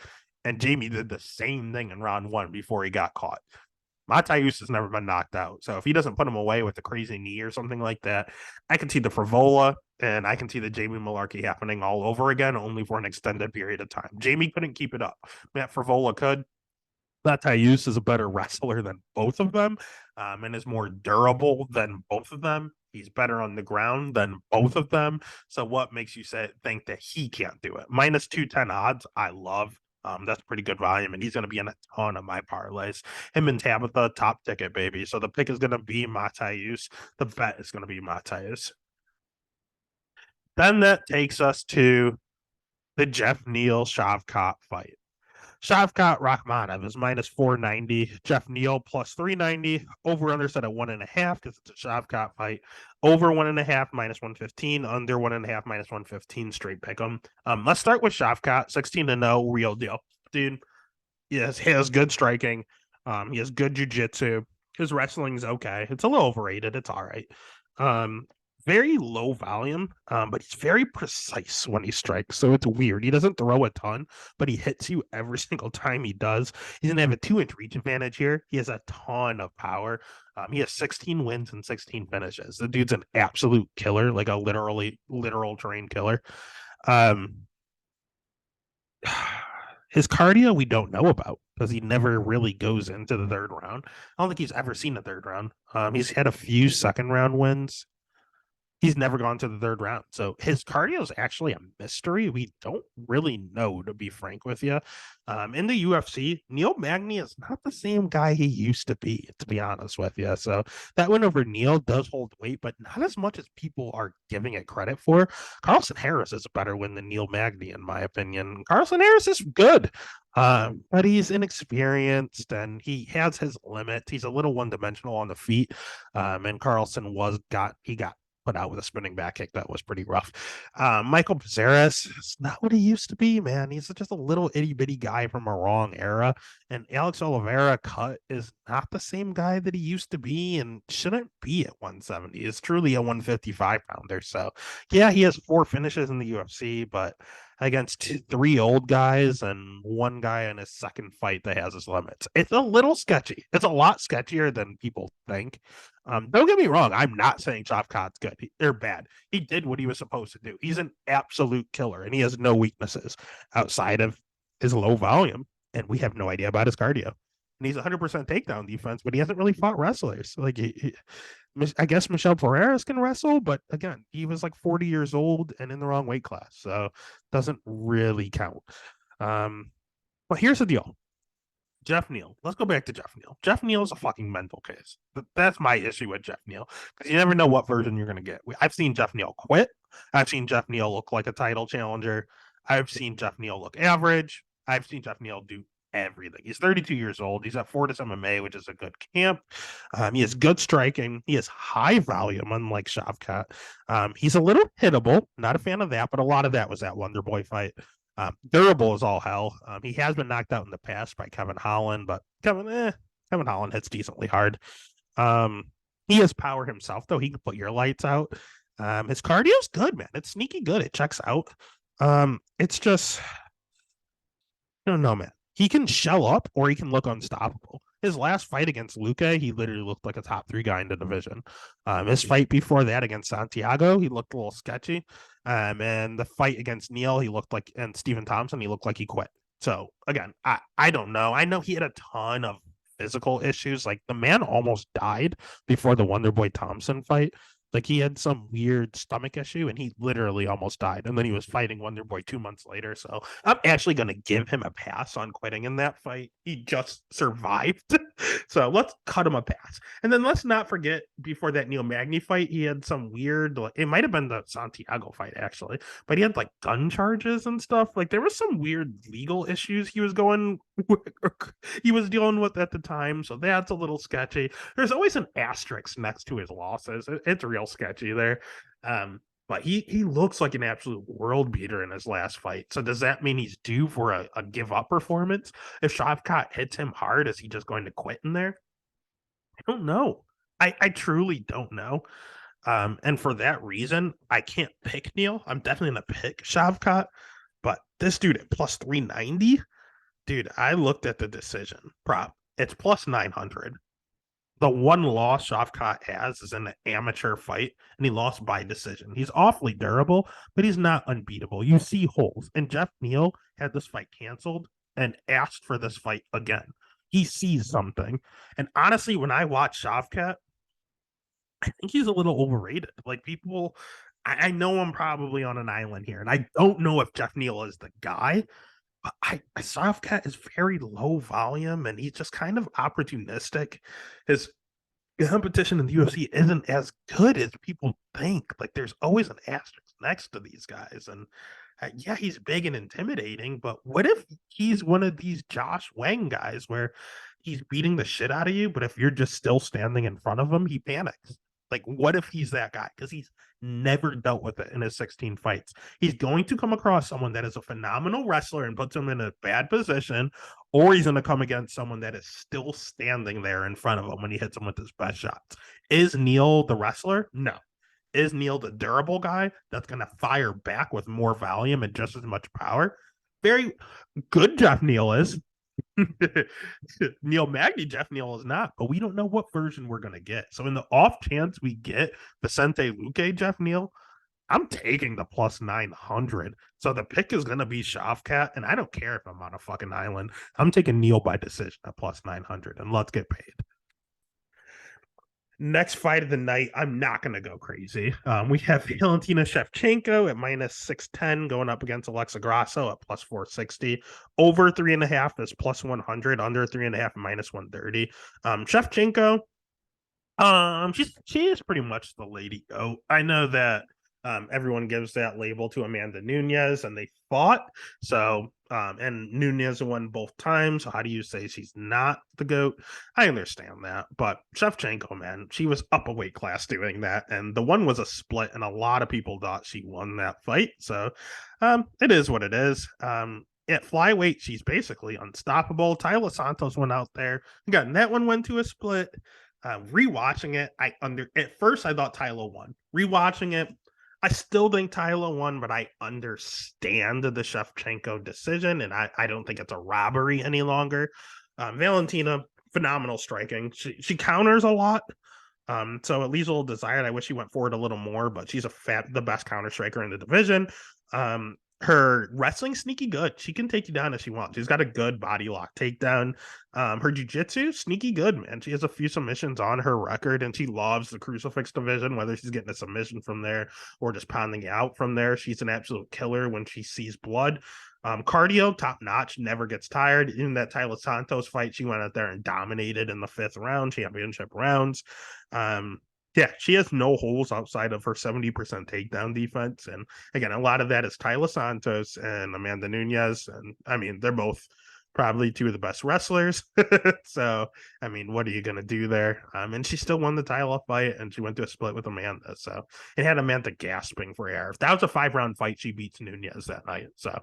And Jamie did the same thing in round 1 before he got caught. Mateusz has never been knocked out. So if he doesn't put him away with a crazy knee or something like that, I can see the Frevola and I can see the Jamie Malarkey happening all over again, only for an extended period of time. Jamie couldn't keep it up. Matt Frevola could. Mateusz is a better wrestler than both of them, and is more durable than both of them. He's better on the ground than both of them. So what makes you think that he can't do it? Minus 210 odds, I love. That's pretty good volume, and he's going to be in a ton of my parlays. Him and Tabitha, top ticket, baby. So the pick is going to be Mateusz. The bet is going to be Mateusz. Then that takes us to the Jeff Neal Shavkat fight. Shavkat Rakhmonov is minus 490. Jeff Neal plus 390. Over under set at 1.5 because it's a Shavkat fight. Over 1.5 minus 115. Under 1.5 minus 115. Straight pick 'em. Let's start with Shavkat. 16-0, real deal, dude. Yes, he has good striking. He has good jiu-jitsu. His wrestling's okay. It's a little overrated. It's all right. Very low volume, but he's very precise when he strikes. So it's weird. He doesn't throw a ton, but he hits you every single time he does. He's gonna have a 2-inch reach advantage here. He has a ton of power. He has 16 wins and 16 finishes. The dude's an absolute killer, like a literal trained killer. His cardio we don't know about because he never really goes into the third round. I don't think he's ever seen a third round. He's had a few second round wins. He's never gone to the third round. So his cardio is actually a mystery. We don't really know, to be frank with you. In the UFC, Neil Magny is not the same guy he used to be honest with you. So that win over Neil does hold weight, but not as much as people are giving it credit for. Carlson Harris is a better win than Neil Magny, in my opinion. Carlson Harris is good. But he's inexperienced and he has his limits. He's a little one-dimensional on the feet. And Carlson got put out with a spinning back kick that was pretty rough. Michael Pizarras is not what he used to be, man. He's just a little itty bitty guy from a wrong era. And Alex Oliveira cut is not the same guy that he used to be and shouldn't be at 170. It's truly a 155 pounder. So yeah, he has 4 finishes in the UFC, but against 3 old guys and one guy in his second fight that has his limits. It's a little sketchy. It's a lot sketchier than people think. Don't get me wrong. I'm not saying Shavkat's good or bad. He did what he was supposed to do. He's an absolute killer, and he has no weaknesses outside of his low volume, and we have no idea about his cardio. And he's 100% takedown defense, but he hasn't really fought wrestlers. Like I guess Michelle Ferreras can wrestle, but again, he was like 40 years old and in the wrong weight class, so doesn't really count. But here's the deal: Jeff Neal. Let's go back to Jeff Neal. Jeff Neal is a fucking mental case. That's my issue with Jeff Neal because you never know what version you're going to get. I've seen Jeff Neal quit. I've seen Jeff Neal look like a title challenger. I've seen Jeff Neal look average. I've seen Jeff Neal do everything. He's 32 years old. He's at Fortis MMA, which is a good camp. He has good striking. He has high volume, unlike Shavkat. He's a little hittable. Not a fan of that, but a lot of that was that Wonder Boy fight. Durable as all hell. He has been knocked out in the past by Kevin Holland, but Kevin Holland hits decently hard. He has power himself, though. He can put your lights out. His cardio's good, man. It's sneaky good. It checks out. It's just, I don't know, man. He can shell up or he can look unstoppable. His last fight against Luque, he literally looked like a top 3 guy in the division. His fight before that against Santiago, he looked a little sketchy. And the fight against Neal, he looked like, and Stephen Thompson, he looked like he quit. So again, I don't know. I know he had a ton of physical issues. Like the man almost died before the Wonderboy Thompson fight. Like he had some weird stomach issue and he literally almost died. And then he was fighting Wonderboy 2 months later. So I'm actually going to give him a pass on quitting in that fight. He just survived. So let's cut him a pass. And then let's not forget before that Neil Magny fight, he had some weird, it might have been the Santiago fight actually, but he had like gun charges and stuff. Like there was some weird legal issues he was dealing with at the time. So that's a little sketchy. There's always an asterisk next to his losses. It's real sketchy there. But he looks like an absolute world beater in his last fight. So does that mean he's due for a give up performance? If Shavkat hits him hard, is he just going to quit in there? I don't know. I truly don't know. And for that reason, I can't pick Neil. I'm definitely gonna pick Shavkat. But this dude at plus 390, dude, I looked at the decision prop. It's plus 900. The one loss Shavkat has is in an amateur fight, and he lost by decision. He's awfully durable, but he's not unbeatable. You see holes. And Jeff Neal had this fight canceled and asked for this fight again. He sees something. And honestly, when I watch Shavkat, I think he's a little overrated. Like people, I know I'm probably on an island here, and I don't know if Jeff Neal is the guy, but Shavkat is very low volume and he's just kind of opportunistic. His competition in the UFC isn't as good as people think. Like there's always an asterisk next to these guys. And yeah, he's big and intimidating, but what if he's one of these Josh Wang guys where he's beating the shit out of you, but if you're just still standing in front of him, he panics? Like, what if he's that guy? Because he's never dealt with it in his 16 fights. He's going to come across someone that is a phenomenal wrestler and puts him in a bad position, or he's going to come against someone that is still standing there in front of him when he hits him with his best shots. Is Neal the wrestler? No. Is Neal the durable guy that's going to fire back with more volume and just as much power? Very good, Jeff Neal is. Neil Magny, Jeff Neal is not, but we don't know what version we're going to get. So, in the off chance we get Vicente Luque, Jeff Neal, I'm taking the plus 900. So, the pick is going to be Shavkat, and I don't care if I'm on a fucking island. I'm taking Neal by decision at plus 900, and let's get paid. Next fight of the night, I'm not going to go crazy. We have Valentina Shevchenko at minus 610 going up against Alexa Grasso at plus 460. Over 3.5 is plus 100. Under 3.5 minus 130. Shevchenko, she is pretty much the lady goat. I know that everyone gives that label to Amanda Nunes, and they fought. So, and Nunes won both times. So how do you say she's not the GOAT? I understand that. But Shevchenko, man, she was up a weight class doing that. And the one was a split, and a lot of people thought she won that fight. So it is what it is. At flyweight, she's basically unstoppable. Tyler Santos went out there. Again, that one went to a split. Rewatching it, at first I thought Tyler won. Rewatching it, I still think Tyler won, but I understand the Shevchenko decision, and I don't think it's a robbery any longer. Valentina, phenomenal striking. She counters a lot, so it leaves a little desired. I wish she went forward a little more, but she's the best counter striker in the division. Her wrestling sneaky good. She can take you down if she wants. She's got a good body lock takedown. Her jiu-jitsu sneaky good, man. She has a few submissions on her record, and she loves the crucifix division, whether she's getting a submission from there or just pounding out from there. She's an absolute killer when she sees blood. Cardio, top notch, never gets tired. In that Tyler Santos fight, she went out there and dominated in the 5th round, championship rounds. Yeah, she has no holes outside of her 70% takedown defense. And again, a lot of that is Tyler Santos and Amanda Nunes. And I mean, they're both probably two of the best wrestlers. So, I mean, what are you going to do there? And she still won the title fight, and she went to a split with Amanda. So it had Amanda gasping for air. If that was a 5-round fight, she beats Nunes that night. So,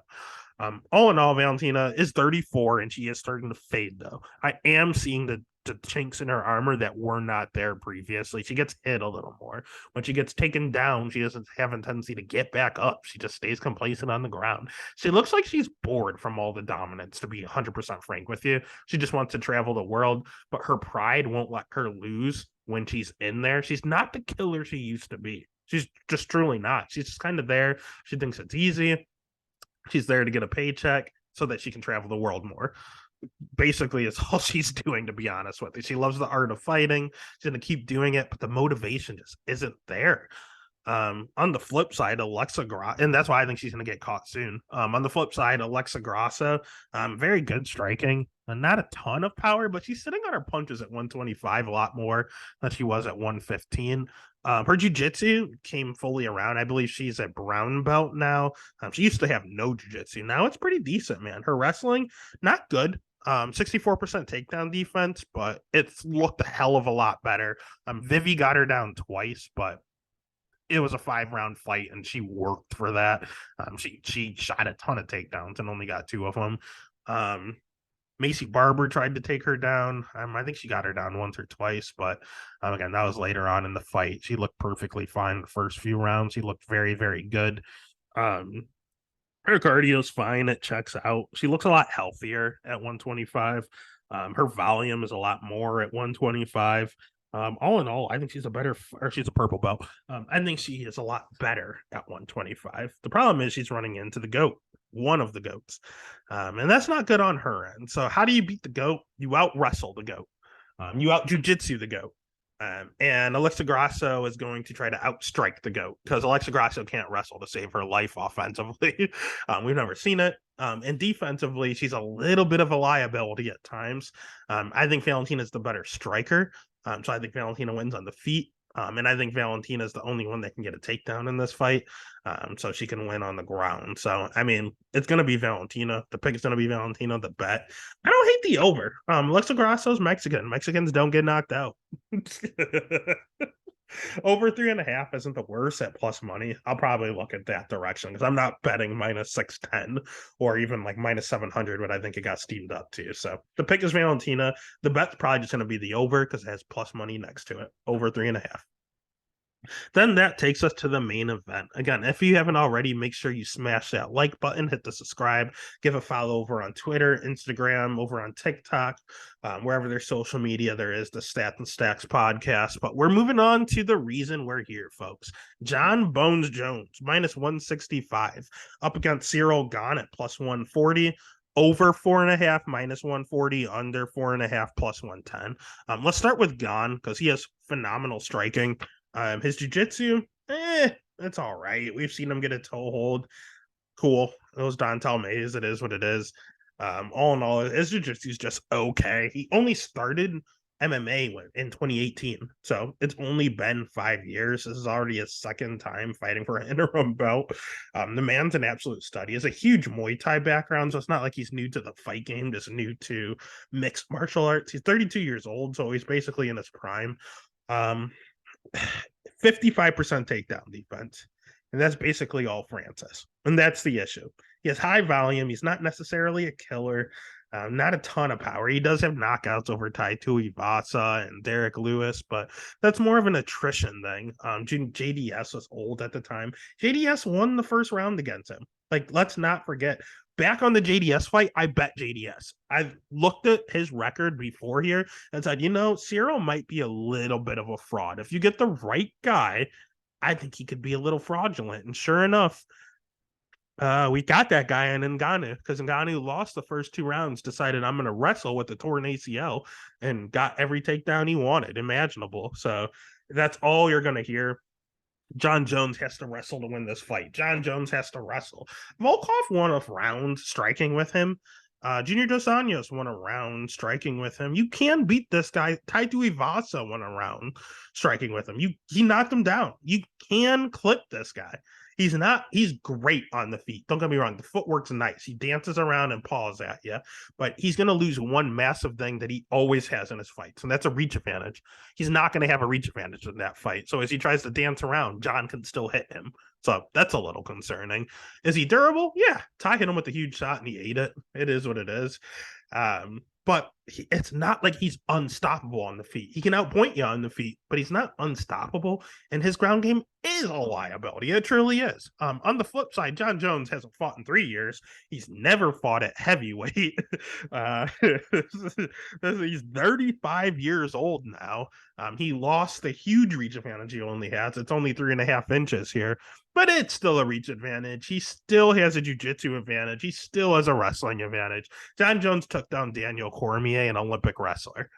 all in all, Valentina is 34, and she is starting to fade, though. I am seeing the chinks in her armor that were not there previously. She gets hit a little more. When she gets taken down, she doesn't have a tendency to get back up. She just stays complacent on the ground. She looks like she's bored from all the dominance, to be 100% frank with you. She just wants to travel the world, but her pride won't let her lose when she's in there. She's not the killer she used to be. She's just truly not. She's just kind of there. She thinks it's easy. She's there to get a paycheck so that she can travel the world more. Basically, it's all she's doing, to be honest with you. She loves the art of fighting. She's going to keep doing it, but the motivation just isn't there. On the flip side, Alexa Grasso, and that's why I think she's going to get caught soon. On the flip side, Alexa Grasso, very good striking, not a ton of power, but she's sitting on her punches at 125 a lot more than she was at 115. Her jiu-jitsu came fully around. I believe she's a brown belt now. She used to have no jiu-jitsu. Now it's pretty decent, man. Her wrestling, not good. 64% takedown defense, but it's looked a hell of a lot better. Vivi got her down twice, but it was a 5-round fight, and she worked for that. She shot a ton of takedowns and only got 2 of them. Macy Barber tried to take her down. I think she got her down once or twice, but again, that was later on in the fight. She looked perfectly fine the first few rounds. She looked very, very good. Her cardio's fine. It checks out. She looks a lot healthier at 125. Her volume is a lot more at 125. All in all, I think she's she's a purple belt. I think she is a lot better at 125. The problem is she's running into the GOAT, one of the GOATs. And that's not good on her end. So how do you beat the GOAT? You out wrestle the GOAT. You out jiu-jitsu the GOAT. And Alexa Grasso is going to try to outstrike the GOAT, because Alexa Grasso can't wrestle to save her life offensively. We've never seen it. And defensively, she's a little bit of a liability at times. I think Valentina's the better striker. So I think Valentina wins on the feet. And I think Valentina is the only one that can get a takedown in this fight. So she can win on the ground. So, I mean, it's going to be Valentina. The pick is going to be Valentina, the bet. I don't hate the over. Alexa Grasso's Mexican. Mexicans don't get knocked out. Over 3.5 isn't the worst at plus money. I'll probably look at that direction, because I'm not betting minus 610 or even like minus 700, but I think it got steamed up too. So the pick is Valentina. The bet's probably just going to be the over, because it has plus money next to it. Over 3.5. Then that takes us to the main event. Again, if you haven't already, make sure you smash that like button, hit the subscribe, give a follow over on Twitter, Instagram, over on TikTok, wherever there's social media, there is the Stats and Stacks podcast. But we're moving on to the reason we're here, folks. Jon Bones Jones, minus 165, up against Cyril Gane at plus 140. Over 4.5, minus 140, under 4.5, plus 110. Let's start with Gane, because he has phenomenal striking. His jiu-jitsu, it's all right. We've seen him get a toe hold. Cool. It was Dontel Mays. It is what it is. All in all, his jiu-jitsu is just okay. He only started MMA in 2018, so it's only been 5 years. This is already his second time fighting for an interim belt. The man's an absolute stud. He has a huge Muay Thai background, so it's not like he's new to the fight game, just new to mixed martial arts. He's 32 years old, so he's basically in his prime. 55% takedown defense, and that's basically all Francis, and that's the issue. He has high volume. He's not necessarily a killer, not a ton of power. He does have knockouts over Tai Tuivasa and Derek Lewis, but that's more of an attrition thing. JDS was old at the time. JDS won the first round against him. Like, let's not forget, back on the JDS fight, I bet JDS. I've looked at his record before here and said, Cyril might be a little bit of a fraud. If you get the right guy, I think he could be a little fraudulent. And sure enough, we got that guy in Ngannou, because Ngannou lost the first 2 rounds, decided I'm going to wrestle with the torn ACL, and got every takedown he wanted imaginable. So that's all you're going to hear. John Jones has to wrestle to win this fight. John Jones has to wrestle. Volkov won a round striking with him. Junior Dos Anjos won a round striking with him. You can beat this guy. Taito Ivasa won a round striking with him. He knocked him down. You can clip this guy. He's great on the feet. Don't get me wrong. The footwork's nice. He dances around and paws at you, but he's going to lose one massive thing that he always has in his fights, and that's a reach advantage. He's not going to have a reach advantage in that fight. So as he tries to dance around, John can still hit him. So that's a little concerning. Is he durable? Yeah. Ty hit him with a huge shot and he ate it. It is what it is. But it's not like he's unstoppable on the feet. He can outpoint you on the feet, but he's not unstoppable. And his ground game is a liability. It truly is. On the flip side, John Jones hasn't fought in 3 years. He's never fought at heavyweight. He's 35 years old now. He lost the huge reach advantage he only has. It's only 3.5 inches here, but it's still a reach advantage. He still has a jiu-jitsu advantage. He still has a wrestling advantage. John Jones took down Daniel Cormier, an Olympic wrestler.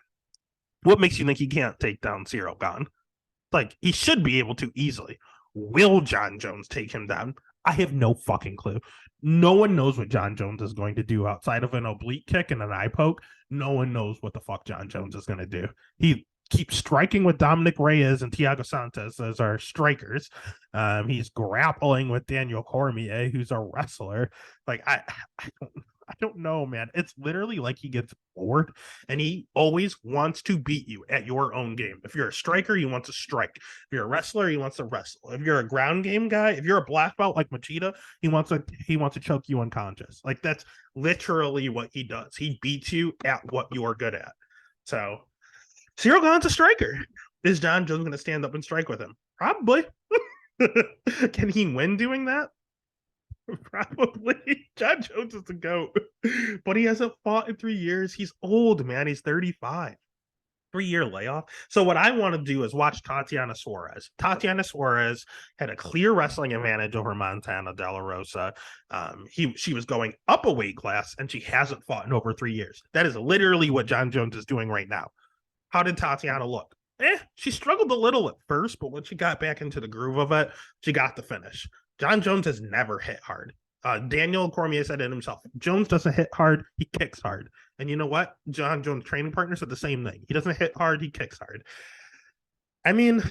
What makes you think he can't take down Ciryl Gane? Like, he should be able to easily. Will John Jones take him down? I have no fucking clue. No one knows what John Jones is going to do outside of an oblique kick and an eye poke. No one knows what the fuck John Jones is going to do. He keeps striking with Dominic Reyes and Thiago Santos as our strikers. He's grappling with Daniel Cormier, who's a wrestler. Like, I don't know, man. It's literally like he gets bored and he always wants to beat you at your own game. If you're a striker, he wants to strike. If you're a wrestler, he wants to wrestle. If you're a ground game guy, if you're a black belt like Machida, he wants to choke you unconscious. Like, that's literally what he does. He beats you at what you're good at. So Ciryl Gane's a striker. Is John Jones going to stand up and strike with him? Probably. Can he win doing that? Probably. John Jones is the GOAT, but he hasn't fought in 3 years. He's old, man. He's 35. 3-year layoff. So what I want to do is watch Tatiana Suarez. Tatiana Suarez had a clear wrestling advantage over Montana De La Rosa. She was going up a weight class, and she hasn't fought in over 3 years. That is literally what John Jones is doing right now. How did Tatiana look? She struggled a little at first, but when she got back into the groove of it, she got the finish. John Jones has never hit hard. Daniel Cormier said it himself. Jones doesn't hit hard, he kicks hard. And you know what? John Jones' training partner said the same thing. He doesn't hit hard, he kicks hard. I mean,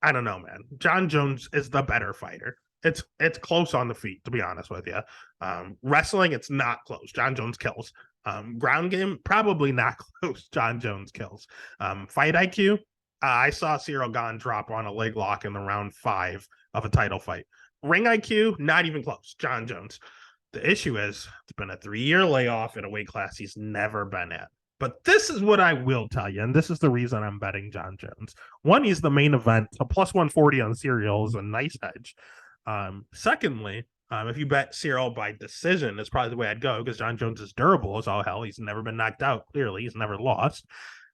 I don't know, man. John Jones is the better fighter. It's close on the feet, to be honest with you. Wrestling, it's not close. John Jones kills. Ground game, probably not close. John Jones kills. Fight IQ, I saw Ciryl Gane drop on a leg lock in the round 5 of a title fight. Ring IQ, not even close. John Jones. The issue is it's been a 3-year layoff in a weight class he's never been at. But this is what I will tell you, and this is the reason I'm betting John Jones. One, he's the main event. A plus 140 on Ciryl is a nice edge. Secondly, if you bet Ciryl by decision, it's probably the way I'd go because John Jones is durable as all hell. He's never been knocked out, clearly. He's never lost.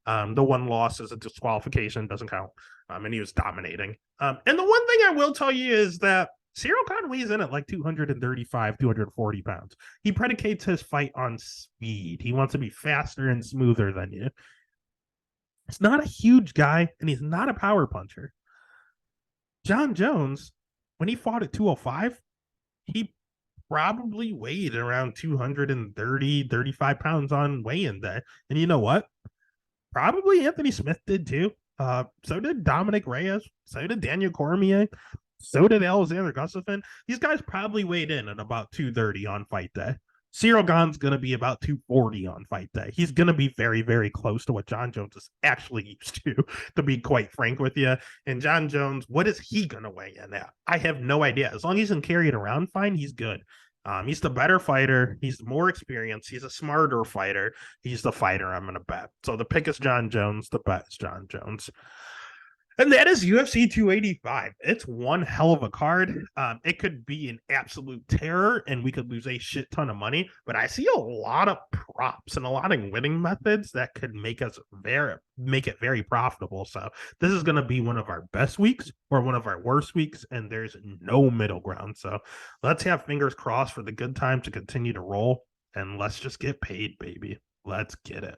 The one loss is a disqualification, doesn't count. And he was dominating. And the one thing I will tell you is that Ciryl Gane weighs in at like 235, 240 pounds. He predicates his fight on speed. He wants to be faster and smoother than you. He's not a huge guy, and he's not a power puncher. John Jones, when he fought at 205, he probably weighed around 230, 35 pounds on weigh-in day. And you know what? Probably Anthony Smith did too. So did Dominic Reyes. So did Daniel Cormier. So did Alexander Gustafsson. These guys probably weighed in at about 230 on fight day. Ciryl Gane's going to be about 240 on fight day. He's going to be very, very close to what John Jones is actually used to be quite frank with you. And John Jones, what is he going to weigh in at? I have no idea. As long as he can carry it around fine, he's good. He's the better fighter. He's more experienced. He's a smarter fighter. He's the fighter I'm going to bet. So the pick is John Jones. The bet is John Jones. And that is UFC 285. It's one hell of a card. It could be an absolute terror, and we could lose a shit ton of money. But I see a lot of props and a lot of winning methods that could make it very profitable. So this is going to be one of our best weeks or one of our worst weeks, and there's no middle ground. So let's have fingers crossed for the good time to continue to roll, and let's just get paid, baby. Let's get it.